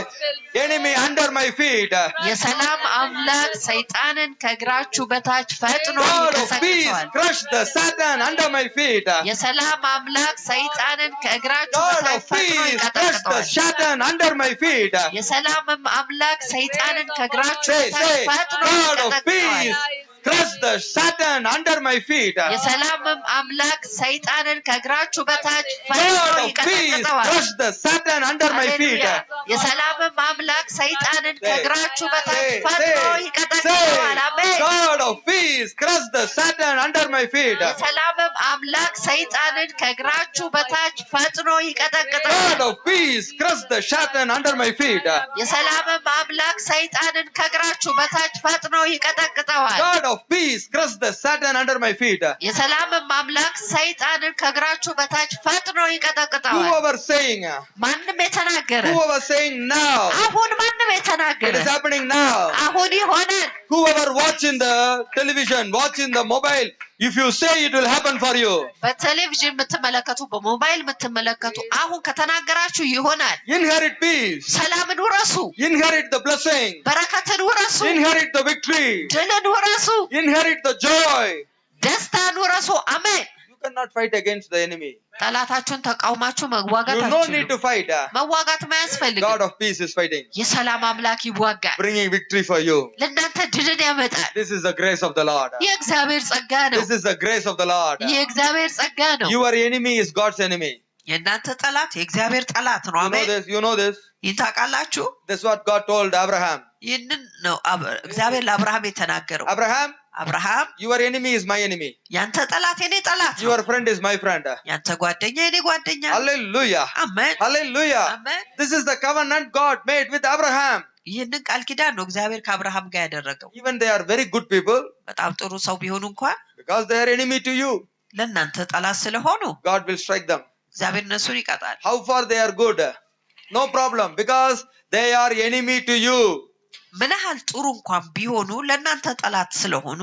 enemy under my feet. የሰላም አምላክ ሰይጣንን ከእግራችሁ በታች ፈጥኖ God of peace ይቀሰቅሰዋል። crush the Satan under my feet. የሰላም አምላክ ሰይጣንን ከእግራችሁ God በታች of ፈጥኖ peace crush the ይቀጠቅጠዋል። Satan under my feet. የሰላምም አምላክ ሰይጣንን ከእግራችሁ Say, በታች say, ፈጥኖ God of ይቀጠቅጠዋል። peace crush the Satan under my feet. የሰላምም አምላክ ሰይጣንን ከእግራችሁ በታች ፈጥኖ God of peace ይቀጠቅጠዋል። crush the Satan under my feet. ሃሌሉያ። የሰላምም አምላክ ሰይጣንን Say, ከእግራችሁ በታች say, ፈጥኖ say, ይቀጠቅጠዋል። አሜን። God of peace crush the Satan under my feet. የሰላምም አምላክ ሰይጣንን ከእግራችሁ በታች ፈጥኖ God ይቀጠቅጠዋል። of peace crush the Satan under my feet. የሰላምም አምላክ ሰይጣንን ከእግራችሁ በታች ፈጥኖ ይቀጠቅጠዋል። God of peace crush the Satan under my feet. የሰላምም አምላክ ሰይጣንን ከእግራችሁ በታች ፈጥኖ ይቀጠቅጠዋል። Whoever saying, ማንም የተናገረ whoever saying now, አሁን ማንም it የተናገረ is happening now. አሁን ይሆናል። Whoever watching the television, watching the mobile, if you say it will happen for you. በቴሌቪዥን የምትመለከቱ በሞባይል የምትመለከቱ አሁን ከተናገራችሁ ይሆናል። Inherit peace. ሰላምን ውረሱ፣ Inherit the blessing. በረከትን ውረሱ፣ Inherit the victory. ድልን ውረሱ፣ Inherit the joy. ደስታን ውረሱ። አሜን። You cannot fight against the enemy. ጠላታችሁን ተቃውማችሁ መዋጋት You no need to አትችሉም። fight. መዋጋትም አያስፈልግም። God of peace is fighting, የሰላም አምላክ ይዋጋል፣ bringing victory for you. ለእናንተ ድልን ያመጣል። This is the grace of the Lord. የእግዚአብሔር ጸጋ ነው። This is the grace of the Lord. የእግዚአብሔር ጸጋ ነው። Your enemy is God's enemy. የእናንተ ጠላት የእግዚአብሔር ጠላት ነው። You know አሜን። this. You know this. ይህን ታውቃላችሁ። That's what God told Abraham. ይህንን ነው እግዚአብሔር ለአብርሃም የተናገረው። Abraham, አብርሃም your enemy is my enemy. ያንተ ጠላት የኔ ጠላት ነው። Your friend is my friend. ያንተ ጓደኛ የኔ ጓደኛ ነው። Hallelujah. አሜን Hallelujah. አሜን። This is the covenant God made with Abraham. ይህንን ቃል ኪዳን ነው እግዚአብሔር ከአብርሃም ጋር ያደረገው። Even they are very good people, በጣም ጥሩ ሰው ቢሆኑ እንኳን because they are enemy to you, ለእናንተ ጠላት ስለሆኑ God will strike them. እግዚአብሔር እነሱን ይቀጣል። How far they are good? No problem, because they are enemy to you. ምን ያህል ጥሩ እንኳን ቢሆኑ ለእናንተ ጠላት ስለሆኑ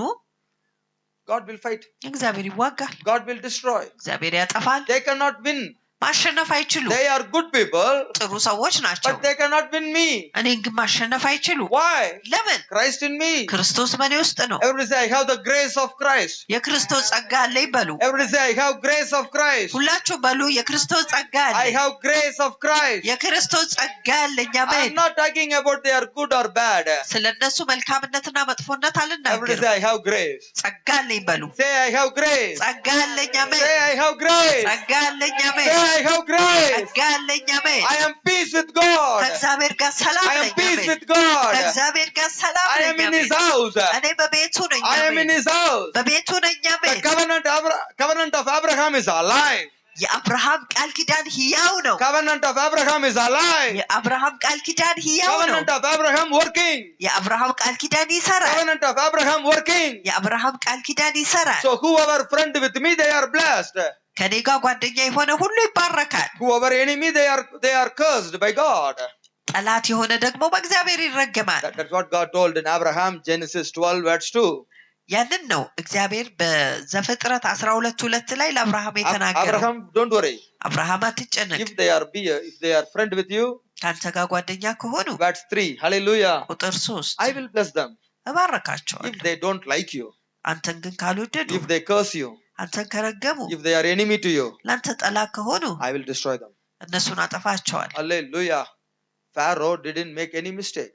God will fight. እግዚአብሔር ይዋጋል። God will destroy. እግዚአብሔር ያጠፋል። They cannot win. ማሸነፍ አይችሉም። They are good people, ጥሩ ሰዎች ናቸው። but they cannot win me. እኔን ግን ማሸነፍ አይችሉም። Why? ለምን? Christ in me. ክርስቶስ በእኔ ውስጥ ነው። Everybody say, I have the grace of Christ. የክርስቶስ ጸጋ አለኝ በሉ። Everybody say, I have grace of Christ. ሁላችሁ በሉ የክርስቶስ ጸጋ I አለኝ። have grace of Christ. የክርስቶስ ጸጋ አለኝ። I'm አሜን። not talking about they are good or bad. ስለነሱ መልካምነትና መጥፎነት Everybody አልናገርም። say, I have grace. ጸጋ አለኝ በሉ። Say, I have grace. ጸጋ አለኝ። አሜን። Say, I have grace. ጸጋ አለኝ። አሜን። Say, I have grace. ጸጋ አለኝ። አሜን። I am peace with God. ከእግዚአብሔር ጋር ሰላም I am ነኝ። peace አሜን። with God. ከእግዚአብሔር ጋር ሰላም I ነኝ። am in አሜን። His house. እኔ በቤቱ ነኝ። I am አሜን። in His house. በቤቱ ነኝ። The አሜን። covenant of Abraham is alive. የአብርሃም ቃል ኪዳን ሕያው ነው። Covenant of Abraham is alive. የአብርሃም ቃል ኪዳን ሕያው ነው። Covenant of Abraham working. የአብርሃም ቃል ኪዳን ይሰራል። Covenant of Abraham working. የአብርሃም ቃል ኪዳን ይሰራል። So whoever friend with me, they are blessed. ከኔ ጋር ጓደኛ የሆነ ሁሉ ይባረካል። Whoever enemy, they are cursed by God. ጠላት የሆነ ደግሞ በእግዚአብሔር ይረገማል። That's what God told in Abraham, Genesis 12 verse 2. ያንን ነው እግዚአብሔር በዘፍጥረት 12:2 ላይ ለአብርሃም የተናገረው። Abraham, don't worry. አብርሃም አትጨነቅ፣ If they are friend with you, ካንተ ጋር ጓደኛ ከሆኑ verse 3. Hallelujah. ቁጥር 3 I will bless them. እባረካቸዋለሁ። If they don't like you, አንተን ግን ካልወደዱ፣ if they curse you, አንተን ከረገሙ፣ if they are enemy to you, ላንተ ጠላት ከሆኑ I will destroy them. እነሱን አጠፋቸዋለሁ። Hallelujah. Pharaoh didn't make any mistake.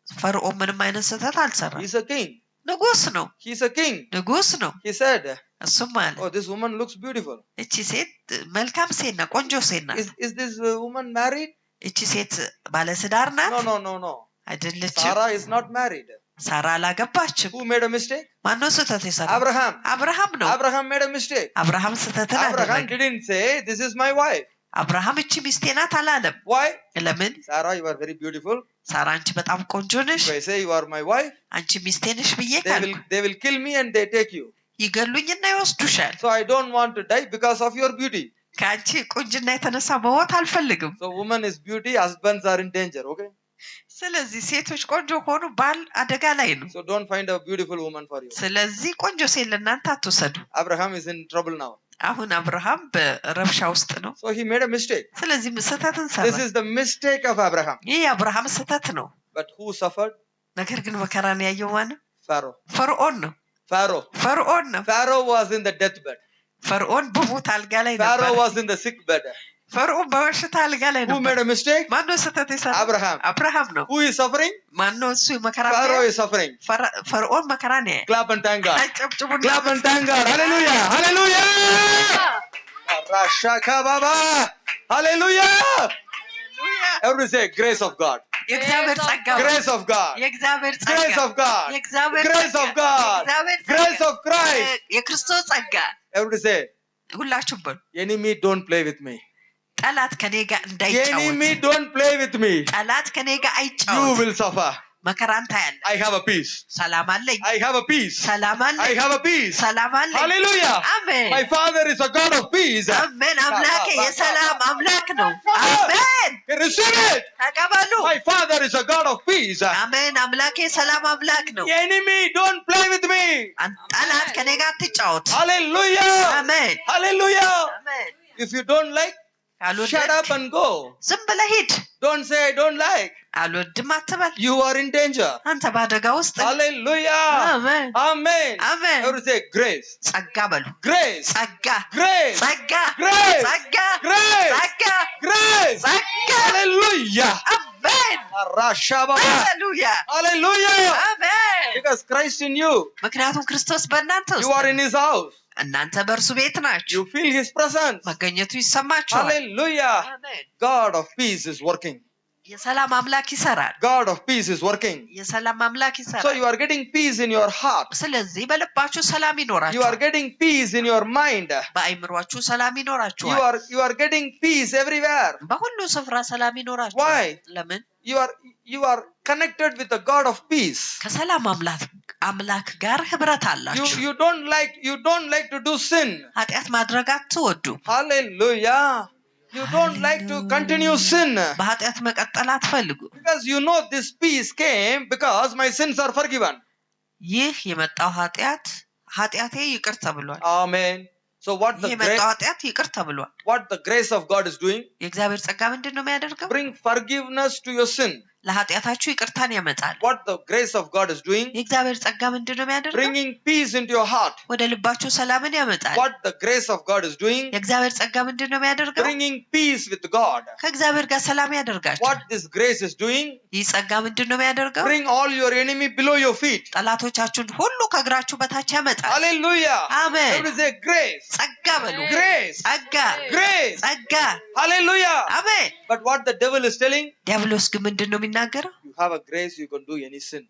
ፈርዖን ምንም አይነት ስህተት አልሰራም። He's a king. ንጉስ ነው He's a king. ንጉስ ነው He said, እሱም አለ oh, this woman looks beautiful. እቺ ሴት መልካም ሴት ናት ቆንጆ ሴት ናት Is this woman married? እቺ ሴት ባለትዳር ናት No. አይደለችም Sarah is not married. ሳራ አላገባችም Who made a mistake? ማነው ስህተት የሰራው Abraham. አብርሃም ነው Abraham made a mistake. አብርሃም ስህተትን Abraham አደረገ didn't say, this is my wife. አብርሃም እቺ ሚስቴ ናት አላለም Why? ለምን Sarah, you are very beautiful. ሳራ አንቺ በጣም ቆንጆ ነሽ If I say you are my wife, አንቺ ሚስቴ ነሽ ብዬ ካልኩ they will kill me and they take you. ይገሉኝና ይወስዱሻል So I don't want to die because of your beauty. ከአንቺ ቁንጅና የተነሳ መሞት አልፈልግም So woman is beauty, husbands are in danger, okay? ስለዚህ ሴቶች ቆንጆ ከሆኑ ባል አደጋ ላይ ነው So don't find a beautiful woman for you. ስለዚህ ቆንጆ ሴት ለእናንተ አትወሰዱ Abraham is in trouble now. አሁን አብርሃም በረብሻ ውስጥ ነው So he made a mistake. ስለዚህ ስህተትን ሰራ This is the mistake of Abraham. ይህ የአብርሃም ስህተት ነው But who suffered? ነገር ግን መከራን ያየው ማን Pharaoh. ፈርዖን ነው ፈርዖን ነው Pharaoh was in the deathbed. ፈርዖን በሞት አልጋ ላይ Pharaoh ነበር was in the sick bed. ፈርዖን በበሽታ አልጋ ላይ Who ነበር made a mistake? ማነው ስህተት የሰራ Abraham. ነው Who is suffering? ማነው እሱ መከራ Pharaoh is suffering. ፈርዖን መከራን ያየ Clap and thank God. አጨብጭቡና Clap and thank God. Hallelujah. Hallelujah. Rashaka Baba. Hallelujah. Everybody say grace of God. የእግዚአብሔር ጸጋ Grace of God. የእግዚአብሔር ጸጋ Grace of God. የእግዚአብሔር Grace of God. Grace of Christ. የክርስቶስ ጸጋ Everybody say, ሁላችሁም በሉ enemy don't play with me. ጠላት ከኔ ጋር እንዳይጫወት Enemy don't play with me. ጠላት ከኔ ጋር You አይጫወት will suffer. መከራን ታያለህ I have a peace. ሰላም አለኝ I have a peace. ሰላም I አለኝ have a peace. ሰላም አለኝ Hallelujah. አሜን My Father is a God of peace. አሜን አምላኬ የሰላም አምላክ ነው አሜን Receive it. ተቀበሉ My Father is a God of peace. አሜን አምላኬ የሰላም አምላክ ነው Enemy don't play with me. ጠላት ከኔ ጋር አትጫወት Hallelujah. አሜን Hallelujah. አሜን If you don't like, shut up and go. ዝም ብለህ ሂድ Don't say I don't like. አልወድም አትበል You are in danger. አንተ በአደጋ ውስጥ Hallelujah. አሜን Amen. አሜን Everybody say grace. ጸጋ በሉ Grace. ጸጋ Grace. ጸጋ Grace. ጸጋ Grace. ጸጋ Grace. ጸጋ Hallelujah. አሜን Rashababa. ሃሌሉያ Hallelujah. አሜን Because Christ in you. ምክንያቱም ክርስቶስ በእናንተ You ውስጥ are in his house. እናንተ በእርሱ ቤት ናችሁ You feel his presence. መገኘቱ ይሰማችኋል Hallelujah. አሜን God of peace is working. የሰላም አምላክ ይሰራል God of peace is working. የሰላም አምላክ So ይሰራል you are getting peace in your heart. ስለዚህ በልባችሁ ሰላም You are ይኖራችኋል getting peace in your mind. በአይምሯችሁ ሰላም You ይኖራችኋል are getting peace everywhere. በሁሉ ስፍራ ሰላም ይኖራችኋል Why? ለምን You are connected with the God of peace. ከሰላም አምላክ ጋር ህብረት አላችሁ You don't like to do sin. ኃጢአት ማድረግ አትወዱ Hallelujah. You don't like to continue sin. በኃጢአት መቀጠል አትፈልጉ Because you know this peace came because my sins are forgiven. ይህ የመጣው ኃጢአቴ ይቅር ተብሏል Amen. So what ይህ የመጣው ኃጢአት ይቅር ተብሏል the grace of God is doing? የእግዚአብሔር ጸጋ ምንድን ነው የሚያደርገው Bring forgiveness to your sin. ለኃጢአታችሁ ይቅርታን ያመጣል What the grace of God is doing? የእግዚአብሔር ጸጋ ምንድን ነው የሚያደርገው Bringing peace into your heart. ወደ ልባችሁ ሰላምን ያመጣል What the grace of God is doing? የእግዚአብሔር ጸጋ ምንድን ነው የሚያደርገው Bringing peace with God. ከእግዚአብሔር ጋር ሰላም ያደርጋችሁ What this grace is doing? ይህ ጸጋ ምንድን ነው የሚያደርገው Bring all your enemy below your feet. ጠላቶቻችሁን ሁሉ ከእግራችሁ በታች ያመጣል Hallelujah. Amen. Everybody say grace. ጸጋ በሉ Grace. ጸጋ Grace. ጸጋ Hallelujah. አሜን But what the devil is telling? ዲያብሎስ ግን ምንድን ነው የሚናገረው You have a grace, you can do any sin.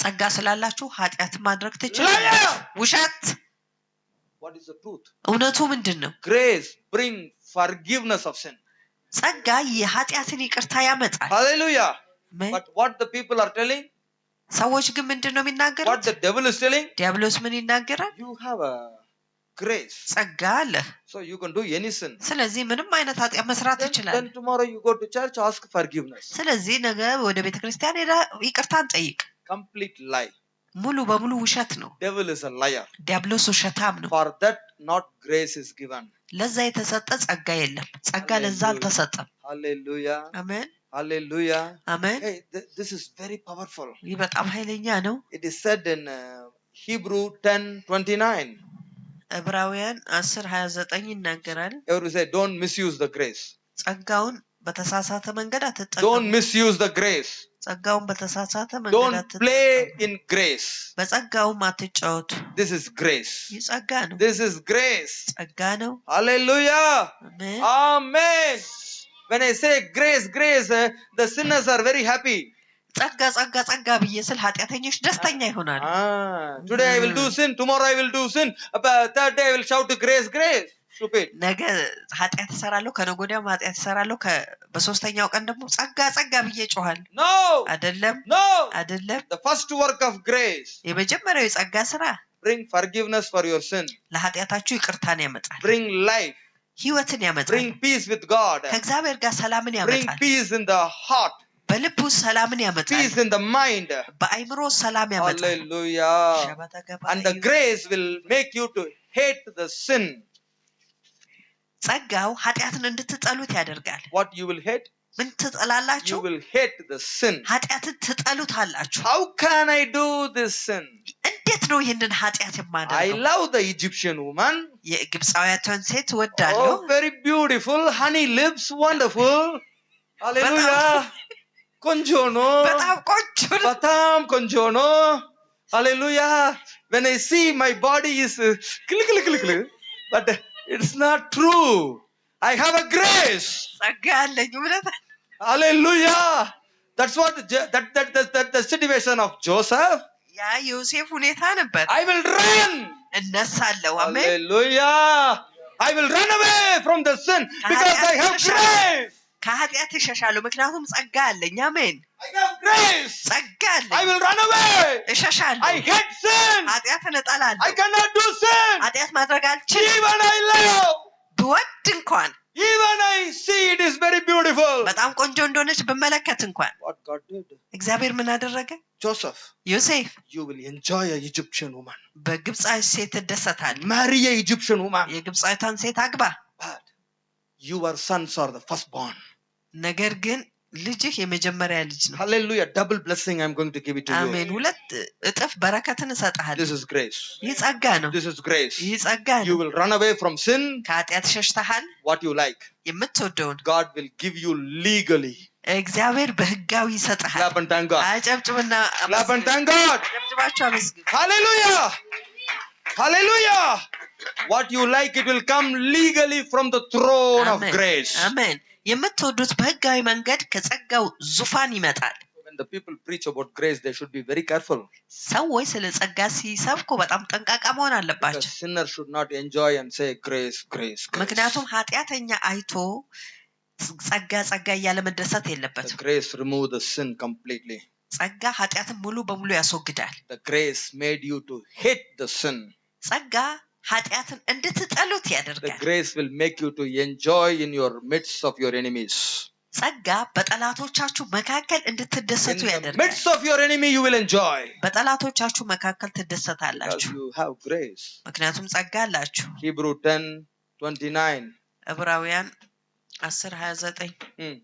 ጸጋ ስላላችሁ ኃጢአት ማድረግ ትችላላችሁ ውሸት What is the truth? እውነቱ ምንድን ነው Grace bring forgiveness of sin. ጸጋ የኃጢአትን ይቅርታ ያመጣል Hallelujah. አሜን። But what the people are telling? ሰዎች ግን ምንድን ነው What የሚናገሩት the devil is telling? ዲያብሎስ ምን ይናገራል You have a grace. ጸጋ አለ So you can do any sin. ስለዚህ ምንም አይነት ኃጢአት መስራት Then ትችላለህ tomorrow you go to church, ask forgiveness. ስለዚህ ነገ ወደ ቤተክርስቲያን ሄዳ ይቅርታን ጠይቅ Complete lie. ሙሉ በሙሉ ውሸት ነው Devil is a liar. ዲያብሎስ ውሸታም ነው For that not grace is given. ለዛ የተሰጠ ጸጋ የለም ጸጋ ለዛ Hallelujah. አልተሰጠም Hallelujah. አሜን Hallelujah. አሜን Hey, this is very powerful. ይህ በጣም ኃይለኛ ነው It is said in Hebrew 10:29. ዕብራውያን 10:29 ይናገራል Everybody say, don't misuse the grace. ጸጋውን በተሳሳተ መንገድ Don't አትጠቀሙ። misuse the grace. ጸጋውን በተሳሳተ መንገድ Don't አትጠቀሙ። play in grace. በጸጋውም አትጫወቱ። This is grace. ይህ ጸጋ ነው። This is grace. ጸጋ ነው። Hallelujah. አሜን። Amen. When I say grace, grace, the sinners are very happy. ጸጋ ጸጋ ጸጋ ብዬ ስል ኃጢአተኞች ደስተኛ ይሆናሉ። Today I will do sin, tomorrow I will do sin, third day I will shout to grace, grace. Stupid. ነገ ኃጢአት እሰራለሁ፣ ከነገ ወዲያም ኃጢአት እሰራለሁ፣ በሶስተኛው ቀን ደግሞ ጸጋ ጸጋ ብዬ ጮሃል። No. አይደለም No. አይደለም። The first work of grace. የመጀመሪያው የጸጋ ስራ Bring forgiveness for your sin. ለኃጢአታችሁ ይቅርታን ያመጣል። Bring life. ህይወትን ያመጣል። Bring peace with God. ከእግዚአብሔር ጋር ሰላምን Bring ያመጣል። peace in the heart. በልብ ውስጥ ሰላምን ያመጣል። Peace in the mind. በአይምሮ ሰላም ያመጣል። Hallelujah. And the grace will make you to hate the sin. ጸጋው ኃጢአትን እንድትጠሉት ያደርጋል። What you will hate? ምን ትጠላላችሁ? You will hate the sin. ኃጢአትን ትጠሉታላችሁ። How can I do this sin? እንዴት ነው ይህንን ኃጢአት I የማደርገው? love the Egyptian woman. የግብፃውያቷን ሴት ወዳለሁ። Oh, very beautiful, honey lips, wonderful. Hallelujah. Konjo no. በጣም ቆንጆ ነው። Batam konjo no. Hallelujah. When I see my body is click, click, click, click. But it's not true. I have a grace. ጸጋ አለኝ እውነት። Hallelujah. That's what the situation of Joseph. ያ ዮሴፍ ሁኔታ ነበር። I will run. እነሳለሁ። አሜን። Hallelujah. I will run away from the sin because I have grace. ከኃጢአት እሸሻለሁ ምክንያቱም ጸጋ አለኝ። አሜን። I have grace. ጸጋ I አለኝ። will run away. እሸሻለሁ። I hate sin. ኃጢአትን እጠላለሁ። I cannot do sin. ኃጢአት ማድረግ አልችልም። Even I love. ብወድ እንኳን Even I see it is very beautiful. በጣም ቆንጆ እንደሆነች በመለከት እንኳን What God did? እግዚአብሔር ምን አደረገ? Joseph, ዮሴፍ you will enjoy a Egyptian woman. በግብፃዊ ሴት ትደሰታለህ። Marry a Egyptian woman. የግብፃዊቷን ሴት አግባ። But your sons are the firstborn. ነገር ግን ልጅህ የመጀመሪያ ልጅ ነው። Hallelujah. Double blessing I'm going to give it to አሜን። you. ሁለት እጥፍ በረከትን እሰጥሃለሁ። This is grace. ይህ ጸጋ ነው። This is grace. ይህ ጸጋ You ነው። will run away from sin. ከኃጢአት ሸሽተሃል። What you like. የምትወደውን God will give you legally. እግዚአብሔር በህጋዊ ይሰጥሃል። Clap and thank God. አጨብጭብና Clap and thank God. አጨብጭባችሁ አመስግኑ። Hallelujah. Hallelujah. What you like, it will come legally from the throne of አሜን። grace. አሜን። የምትወዱት በህጋዊ መንገድ ከጸጋው ዙፋን ይመጣል። When the people preach about grace, they should be very careful. ሰዎች ስለ ጸጋ ሲሰብኩ በጣም ጠንቃቃ መሆን The አለባቸው። sinner should not enjoy and say grace, grace, grace. ምክንያቱም ኃጢአተኛ አይቶ ጸጋ ጸጋ እያለ መደሰት The የለበትም። grace remove the sin completely. ጸጋ ኃጢአትን ሙሉ በሙሉ ያስወግዳል። The grace made you to hate the sin. ጸጋ ኃጢአትን እንድትጠሉት The ያደርጋል። grace will make you to enjoy in your midst of your enemies. ጸጋ በጠላቶቻችሁ መካከል In እንድትደሰቱ the ያደርጋል። midst of your enemy, you will enjoy. በጠላቶቻችሁ መካከል Because ትደሰታላችሁ። you have grace. ምክንያቱም ጸጋ አላችሁ። Hebrew 10:29. ዕብራውያን 10:29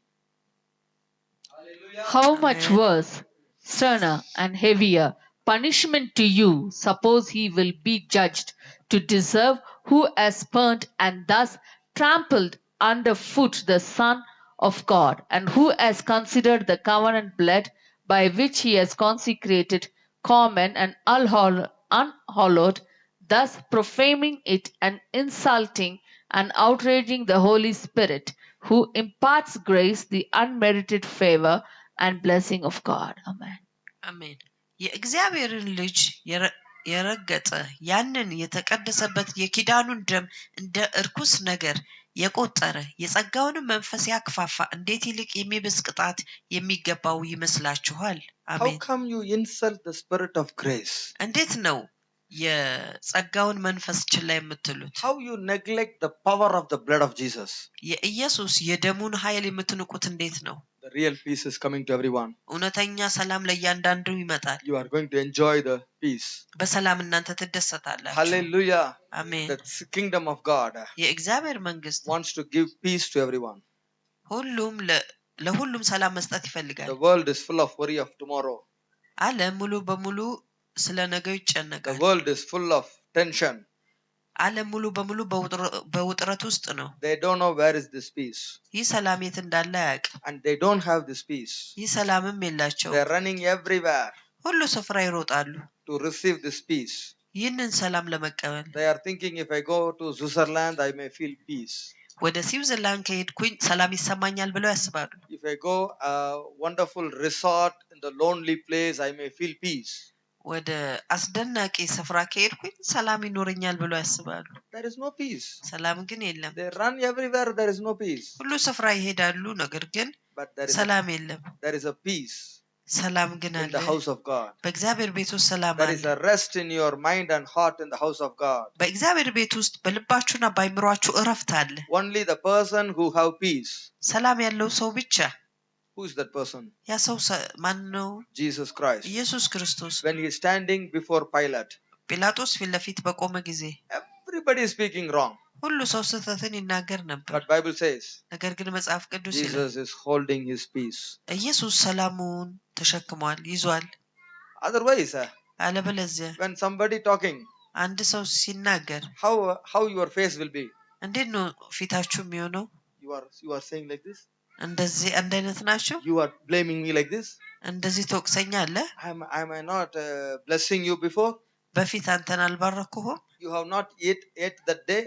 How much Amen. worse, sterner, and heavier punishment to you, suppose he will be judged to deserve who has spurned and thus trampled underfoot the Son of God, and who has considered the covenant blood by which he has consecrated common and unhallowed, thus profaning it and insulting and outraging the Holy Spirit, who imparts grace, the unmerited favor and blessing of God. Amen. አሜን። የእግዚአብሔርን ልጅ የረገጠ ያንን የተቀደሰበት የኪዳኑን ደም እንደ እርኩስ ነገር የቆጠረ የጸጋውንም መንፈስ ያክፋፋ እንዴት ይልቅ የሚብስ ቅጣት የሚገባው ይመስላችኋል? How አሜን። come you insult the spirit of grace? እንዴት ነው የጸጋውን መንፈስ ችላ የምትሉት? How you neglect the power of the blood of Jesus? የኢየሱስ የደሙን ኃይል የምትንቁት እንዴት ነው? The real peace is coming to everyone. እውነተኛ ሰላም ለእያንዳንዱ ይመጣል። You are going to enjoy the peace. በሰላም እናንተ ትደሰታላችሁ። Hallelujah. አሜን። The kingdom of God የእግዚአብሔር መንግስት wants to give peace to everyone. ለሁሉም ሰላም መስጠት ይፈልጋል። The world is full of worry of tomorrow. ዓለም ሙሉ በሙሉ ስለ ነገው The ይጨነቃል። world is full of tension. ዓለም ሙሉ በሙሉ በውጥረት ውስጥ ነው። They don't know where is this peace. ይህ ሰላም የት እንዳለ አያውቅም። And they don't have this peace. ይህ ሰላምም የላቸው። They are running everywhere ሁሉ ስፍራ ይሮጣሉ to receive this peace. ይህንን ሰላም ለመቀበል። They are thinking if I go to Switzerland, I may feel peace. ወደ ስዊዘርላንድ ከሄድኩኝ ሰላም ይሰማኛል ብለው ያስባሉ። If I go a wonderful resort in the lonely place, I may feel peace. ወደ አስደናቂ ስፍራ ከሄድኩኝ ሰላም ይኖረኛል ብለው ያስባሉ። There is no peace. ሰላም ግን የለም። They run everywhere, there is no peace. ሁሉ ስፍራ ይሄዳሉ፣ ነገር ግን But ሰላም የለም። there is a peace ሰላም ግን in አለ። the house of God. በእግዚአብሔር ቤት ውስጥ ሰላም There አለ። is a rest in your mind and heart in the house of God. በእግዚአብሔር ቤት ውስጥ በልባችሁና በአእምሯችሁ እረፍት አለ። Only the person who have peace. ሰላም ያለው ሰው ብቻ። Who is that person? ያ ሰው ማን ነው? Jesus Christ. ኢየሱስ ክርስቶስ። When he is standing before Pilate, ጲላጦስ ፊት ለፊት በቆመ ጊዜ everybody is speaking wrong. ሁሉ ሰው ስህተትን ይናገር ነበር። But Bible says ነገር ግን መጽሐፍ ቅዱስ ይላል Jesus is holding his peace. ኢየሱስ ሰላሙን ተሸክሟል፣ ይዟል። Otherwise, አለበለዚያ when somebody talking, አንድ ሰው ሲናገር how your face will be? እንዴት ነው ፊታችሁ የሚሆነው? You are saying like this? እንደዚህ አንድ አይነት ናቸው? You are blaming me like this? እንደዚህ ትወቅሰኛለህ? Am I not blessing you before? በፊት አንተን አልባረኩህም? You have not ate that day?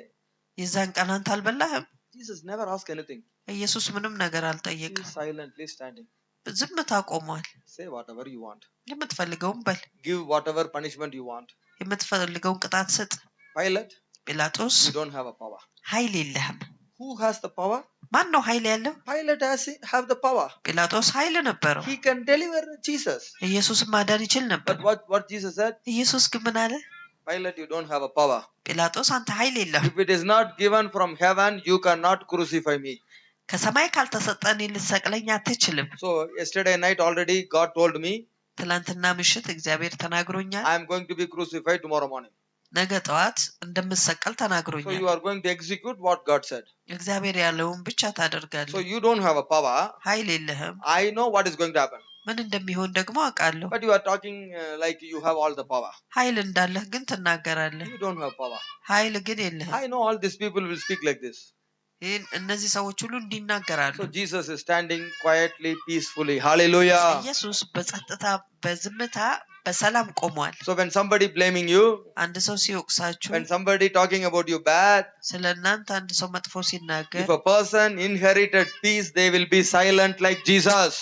የዛን ቀን አንተ አልበላህም? Jesus never asked anything. ኢየሱስ ምንም ነገር He አልጠየቅም። is silently standing. ዝምታ ቆሟል። Say whatever you want. የምትፈልገውን በል፣ Give whatever punishment you want. የምትፈልገውን ቅጣት ስጥ። Pilate, ጲላጦስ you don't have a power. ኃይል የለህም። Who has the power? ማን ነው ኃይል ያለው? Pilate have the power. ጲላጦስ ኃይል ነበረው። He can deliver Jesus. ኢየሱስን ማዳን ይችል ነበር። But what Jesus said? ኢየሱስ ግን ምን አለ? Pilate, you don't have a power. ጲላጦስ አንተ ኃይል የለህም። If it is not given from heaven, you cannot crucify me. ከሰማይ ካልተሰጠን ልትሰቅለኝ አትችልም። So yesterday night already God told me ትላንትና ምሽት እግዚአብሔር ተናግሮኛል። I am going to be crucified tomorrow morning. ነገ ጠዋት እንደምሰቀል So ተናግሮኛል። you are going to execute what God said. እግዚአብሔር ያለውን ብቻ So ታደርጋለህ። you don't have a power. ኃይል የለህም። I know what is going to happen. ምን እንደሚሆን ደግሞ አውቃለሁ። But you are talking like you have all the power. ኃይል እንዳለህ ግን ትናገራለህ። You don't have power. ኃይል ግን የለህም። I know all these people will speak like this. ይህን እነዚህ ሰዎች ሁሉ እንዲናገራሉ። So Jesus is standing quietly, peacefully. Hallelujah. ኢየሱስ በጸጥታ በዝምታ በሰላም ቆሟል። So when somebody blaming you, አንድ ሰው ሲወቅሳችሁ፣ when somebody talking about you bad, ስለ እናንተ አንድ ሰው መጥፎ ሲናገር፣ if a person inherited peace, they will be silent like Jesus.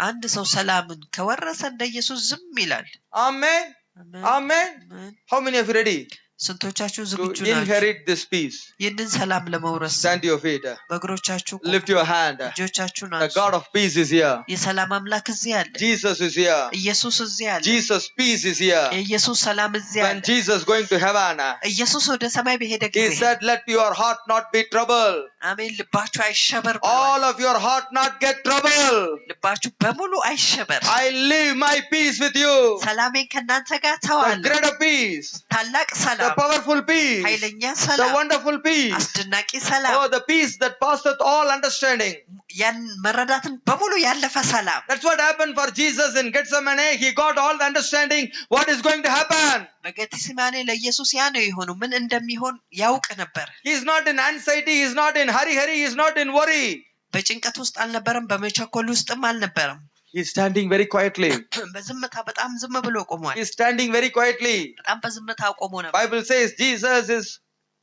አንድ ሰው ሰላምን ከወረሰ እንደ ኢየሱስ ዝም ይላል። Amen. አሜን። Amen. አሜን። How many of you ready ስንቶቻችሁ to ዝግጁ ናችሁ inherit this peace? ይህንን ሰላም ለመውረስ? Stand to your feet. በእግሮቻችሁ ቆሙ። Lift your hand. እጆቻችሁን The አንሱ። God of peace is here. የሰላም አምላክ እዚህ አለ። Jesus is here. ኢየሱስ እዚህ አለ። Jesus' peace is here. የኢየሱስ ሰላም እዚህ When አለ። Jesus going to heaven, ኢየሱስ ወደ ሰማይ በሄደ he ጊዜ said, let your heart not be troubled. አሜን፣ ልባችሁ አይሸበር ብሏል። All of your heart not get troubled. ልባችሁ በሙሉ አይሸበር። I leave my peace with you. ሰላሜን ከእናንተ ጋር The ተዋለሁ። greater peace. ታላቅ The ሰላም፣ powerful peace. ኃይለኛ The ሰላም፣ wonderful peace. አስደናቂ ሰላም፣ Oh, the peace that passeth all understanding. ያን መረዳትን በሙሉ ያለፈ ሰላም። That's what happened for Jesus in Gethsemane. He got all the understanding what is going to happen. በጌቴሴማኒ ለኢየሱስ ያ ነው የሆነው። ምን እንደሚሆን ያውቅ ነበር። He is not in anxiety. He is not in hurry. He is not in worry. በጭንቀት ውስጥ አልነበረም፣ በመቸኮል ውስጥም አልነበረም። He is standing very quietly. በዝምታ በጣም ዝም ብሎ ቆሟል። He is standing very quietly. በጣም በዝምታ ቆሞ ነበር። Bible says Jesus is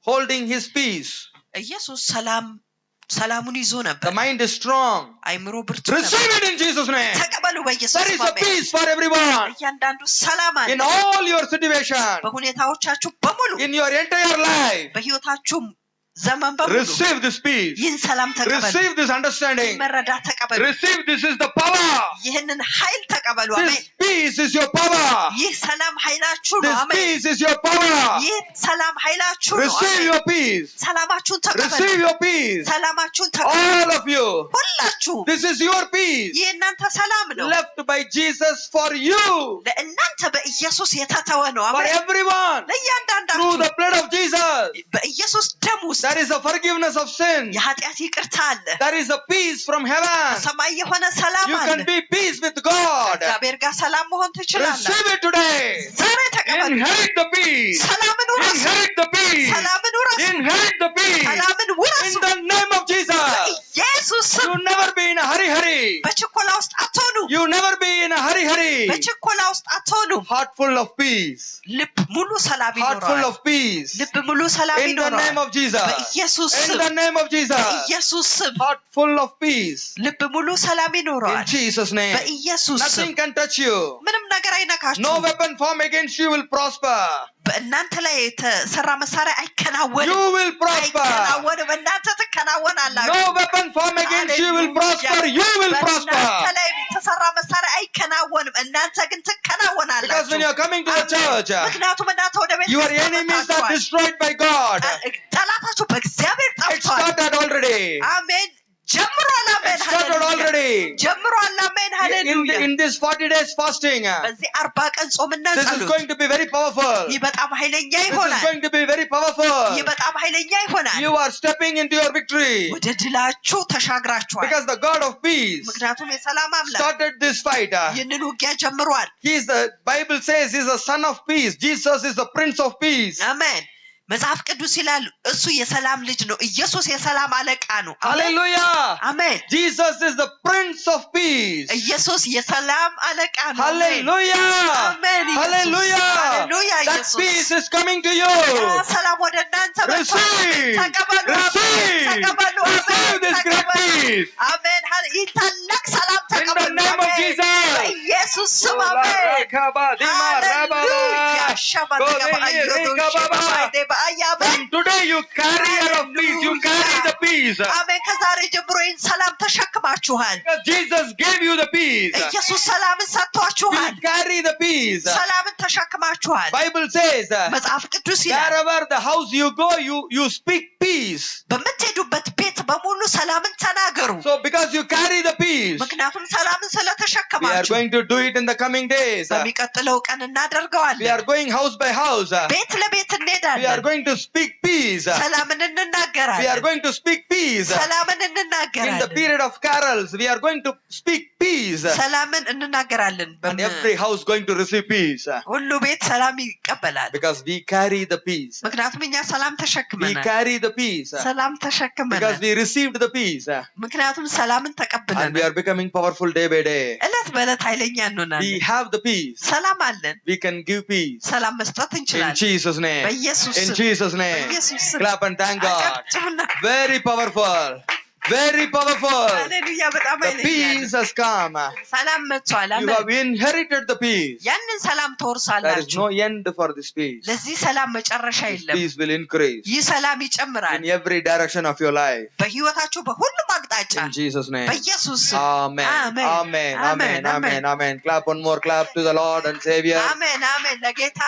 holding his peace. ኢየሱስ ሰላሙን ይዞ The ነበር። mind is strong. አይምሮ ብርቱ ነበር። Receive it in Jesus' name. ተቀበሉ በኢየሱስ There is ስም a አሜን። peace for everyone. እያንዳንዱ ሰላም አለ። In all your situation. በሁኔታዎቻችሁ በሙሉ In your entire life. በህይወታችሁ ዘመን በሙሉ Receive this peace. ይህን ሰላም ተቀበሉ። Receive this understanding. መረዳት ተቀበሉ። Receive this is the power. ይህንን ኃይል ተቀበሉ። This አሜን። peace is your power. ይህ ሰላም ኃይላችሁ ነው። This አሜን። peace is your power. ይህ ሰላም ኃይላችሁ ነው። Receive አሜን። your peace. ሰላማችሁን ተቀበሉ። Receive your peace. ሰላማችሁን ተቀበሉ። All of you. ሁላችሁ This is your peace. ይህ እናንተ ሰላም ነው። Left by Jesus for you. ለእናንተ በኢየሱስ የተተወ ነው። For አሜን። everyone. Through ለእያንዳንዳችሁ the blood of Jesus. በኢየሱስ ደም ውስጥ There is a forgiveness of sin. የኃጢአት ይቅርታ አለ። There is a peace from heaven. ሰማይ የሆነ ሰላም You አለ። can be peace with God. እግዚአብሔር ጋር ሰላም ሰላም መሆን ትችላላችሁ። Receive it today. ዛሬ ተቀበሉ። Inherit the peace. ሰላምን ውረሱ። Inherit the peace. ሰላምን ውረሱ። Inherit the peace. ሰላምን ውረሱ። In the name of Jesus. ኢየሱስ You never be in a hurry. በችኮላ ውስጥ አትሆኑ። You never be in a hurry. በችኮላ ውስጥ አትሆኑ። Heart full of peace. ልብ ሙሉ ሰላም Heart full ይኖረዋል። of peace. ልብ ሙሉ ሰላም In the ይኖረዋል። name of Jesus. በኢየሱስ In ስም the name of Jesus. በኢየሱስ ስም Heart full of peace. ልብ ሙሉ ሰላም In ይኖረዋል። Jesus' name. በኢየሱስ ስም Nothing can touch you. ምንም ነገር No አይነካችሁም። weapon formed against you will prosper. በእናንተ ላይ የተሰራ መሳሪያ አይከናወንም። You will prosper. አይከናወንም። እናንተ ትከናወናላችሁ። No weapon formed against you will prosper. You will በእናንተ prosper. ላይ የተሰራ መሳሪያ አይከናወንም። እናንተ ግን Because when ትከናወናላችሁ። you are coming to the church, ምክንያቱም እናንተ ወደ ቤት your enemies are ተጠርታችኋል። destroyed by God. ጠላታችሁ በእግዚአብሔር It ጠፍቷል። started already. አሜን። ጀምሯል። አሜን። It started ሃሌሉያ። already. ጀምሯል። አሜን። ሃሌሉያ። In this 40 days fasting, በዚህ 40 ቀን ጾምና this is ጸሎት going to be very powerful. ይህ በጣም ኃይለኛ This is ይሆናል። going to be very powerful. ይህ በጣም ኃይለኛ ይሆናል። You are stepping into your victory. ወደ ድላችሁ ተሻግራችኋል። Because the God of peace ምክንያቱም የሰላም አምላክ started this fight. ይህንን ውጊያ ጀምሯል። Bible says he's the son of peace. Jesus is the prince of peace. አሜን። መጽሐፍ ቅዱስ ይላል እሱ የሰላም ልጅ ነው። ኢየሱስ የሰላም አለቃ ነው። Hallelujah. አሜን። Jesus is the prince of peace. ኢየሱስ የሰላም አለቃ ነው። Hallelujah. አሜን። Hallelujah. ሃሌሉያ። That ኢየሱስ peace is coming to you. ሰላም ወደ እናንተ Receive. ተቀበሉ። Receive. ተቀበሉ። Receive this great peace. አሜን። ይህ ታላቅ ሰላም In the ተቀበሉ። name of Jesus. ኢየሱስ ስም አሜን። ሃሌሉያ። From today you carrier of peace. You carry the peace. አሜን። ከዛሬ ጀምሮ ይህን ሰላም ተሸክማችኋል። Because Jesus gave you the peace. ኢየሱስ ሰላምን ሰጥቷችኋል። You carry the peace. ሰላምን ተሸክማችኋል። Bible says, መጽሐፍ ቅዱስ ይላል wherever the house you go, you speak peace. በምትሄዱበት ቤት በሙሉ ሰላምን ተናገሩ። So because you carry the peace, ምክንያቱም ሰላምን we are ስለተሸከማችሁ going to do it in the coming days. በሚቀጥለው ቀን We እናደርገዋለን። are going house by house. ቤት ለቤት We are እንሄዳለን። going to speak peace. ሰላምን We are እንናገራለን። going to speak peace. ሰላምን In the እንናገራለን። period of carols, we are going to speak peace. ሰላምን እንናገራለን። And every house going to receive peace. ሁሉ ቤት ሰላም ይቀበላል። Because we carry the peace. ምክንያቱም እኛ ሰላም We ተሸክመናል። carry the peace. ሰላም Because ተሸክመናል። we received the peace. ምክንያቱም ሰላምን And we ተቀብለናል። are becoming powerful day by day. እለት በእለት ኃይለኛ We እንሆናለን። have the peace. ሰላም አለን። We can give peace. ሰላም መስጠት In እንችላለን። Jesus' name. በኢየሱስ In ስም Jesus' name. በኢየሱስ ስም Clap and thank God. አጨብጭቡና Very powerful. Very powerful. ሃሌሉያ። በጣም The ኃይለኛ ነው። peace has come. ሰላም መጥቷል። You አሜን። have inherited the peace. ያንን ሰላም There is ትወርሳላችሁ። no end for this peace. ለዚህ ሰላም መጨረሻ This የለም። peace will increase ይህ ሰላም ይጨምራል in every direction of your life. በህይወታችሁ በሁሉም አቅጣጫ In Jesus' name. በኢየሱስ ስም Amen. አሜን። Amen. አሜን። Amen. አሜን። Amen. Amen. Clap one more clap to the Lord and Savior. አሜን። አሜን። ለጌታ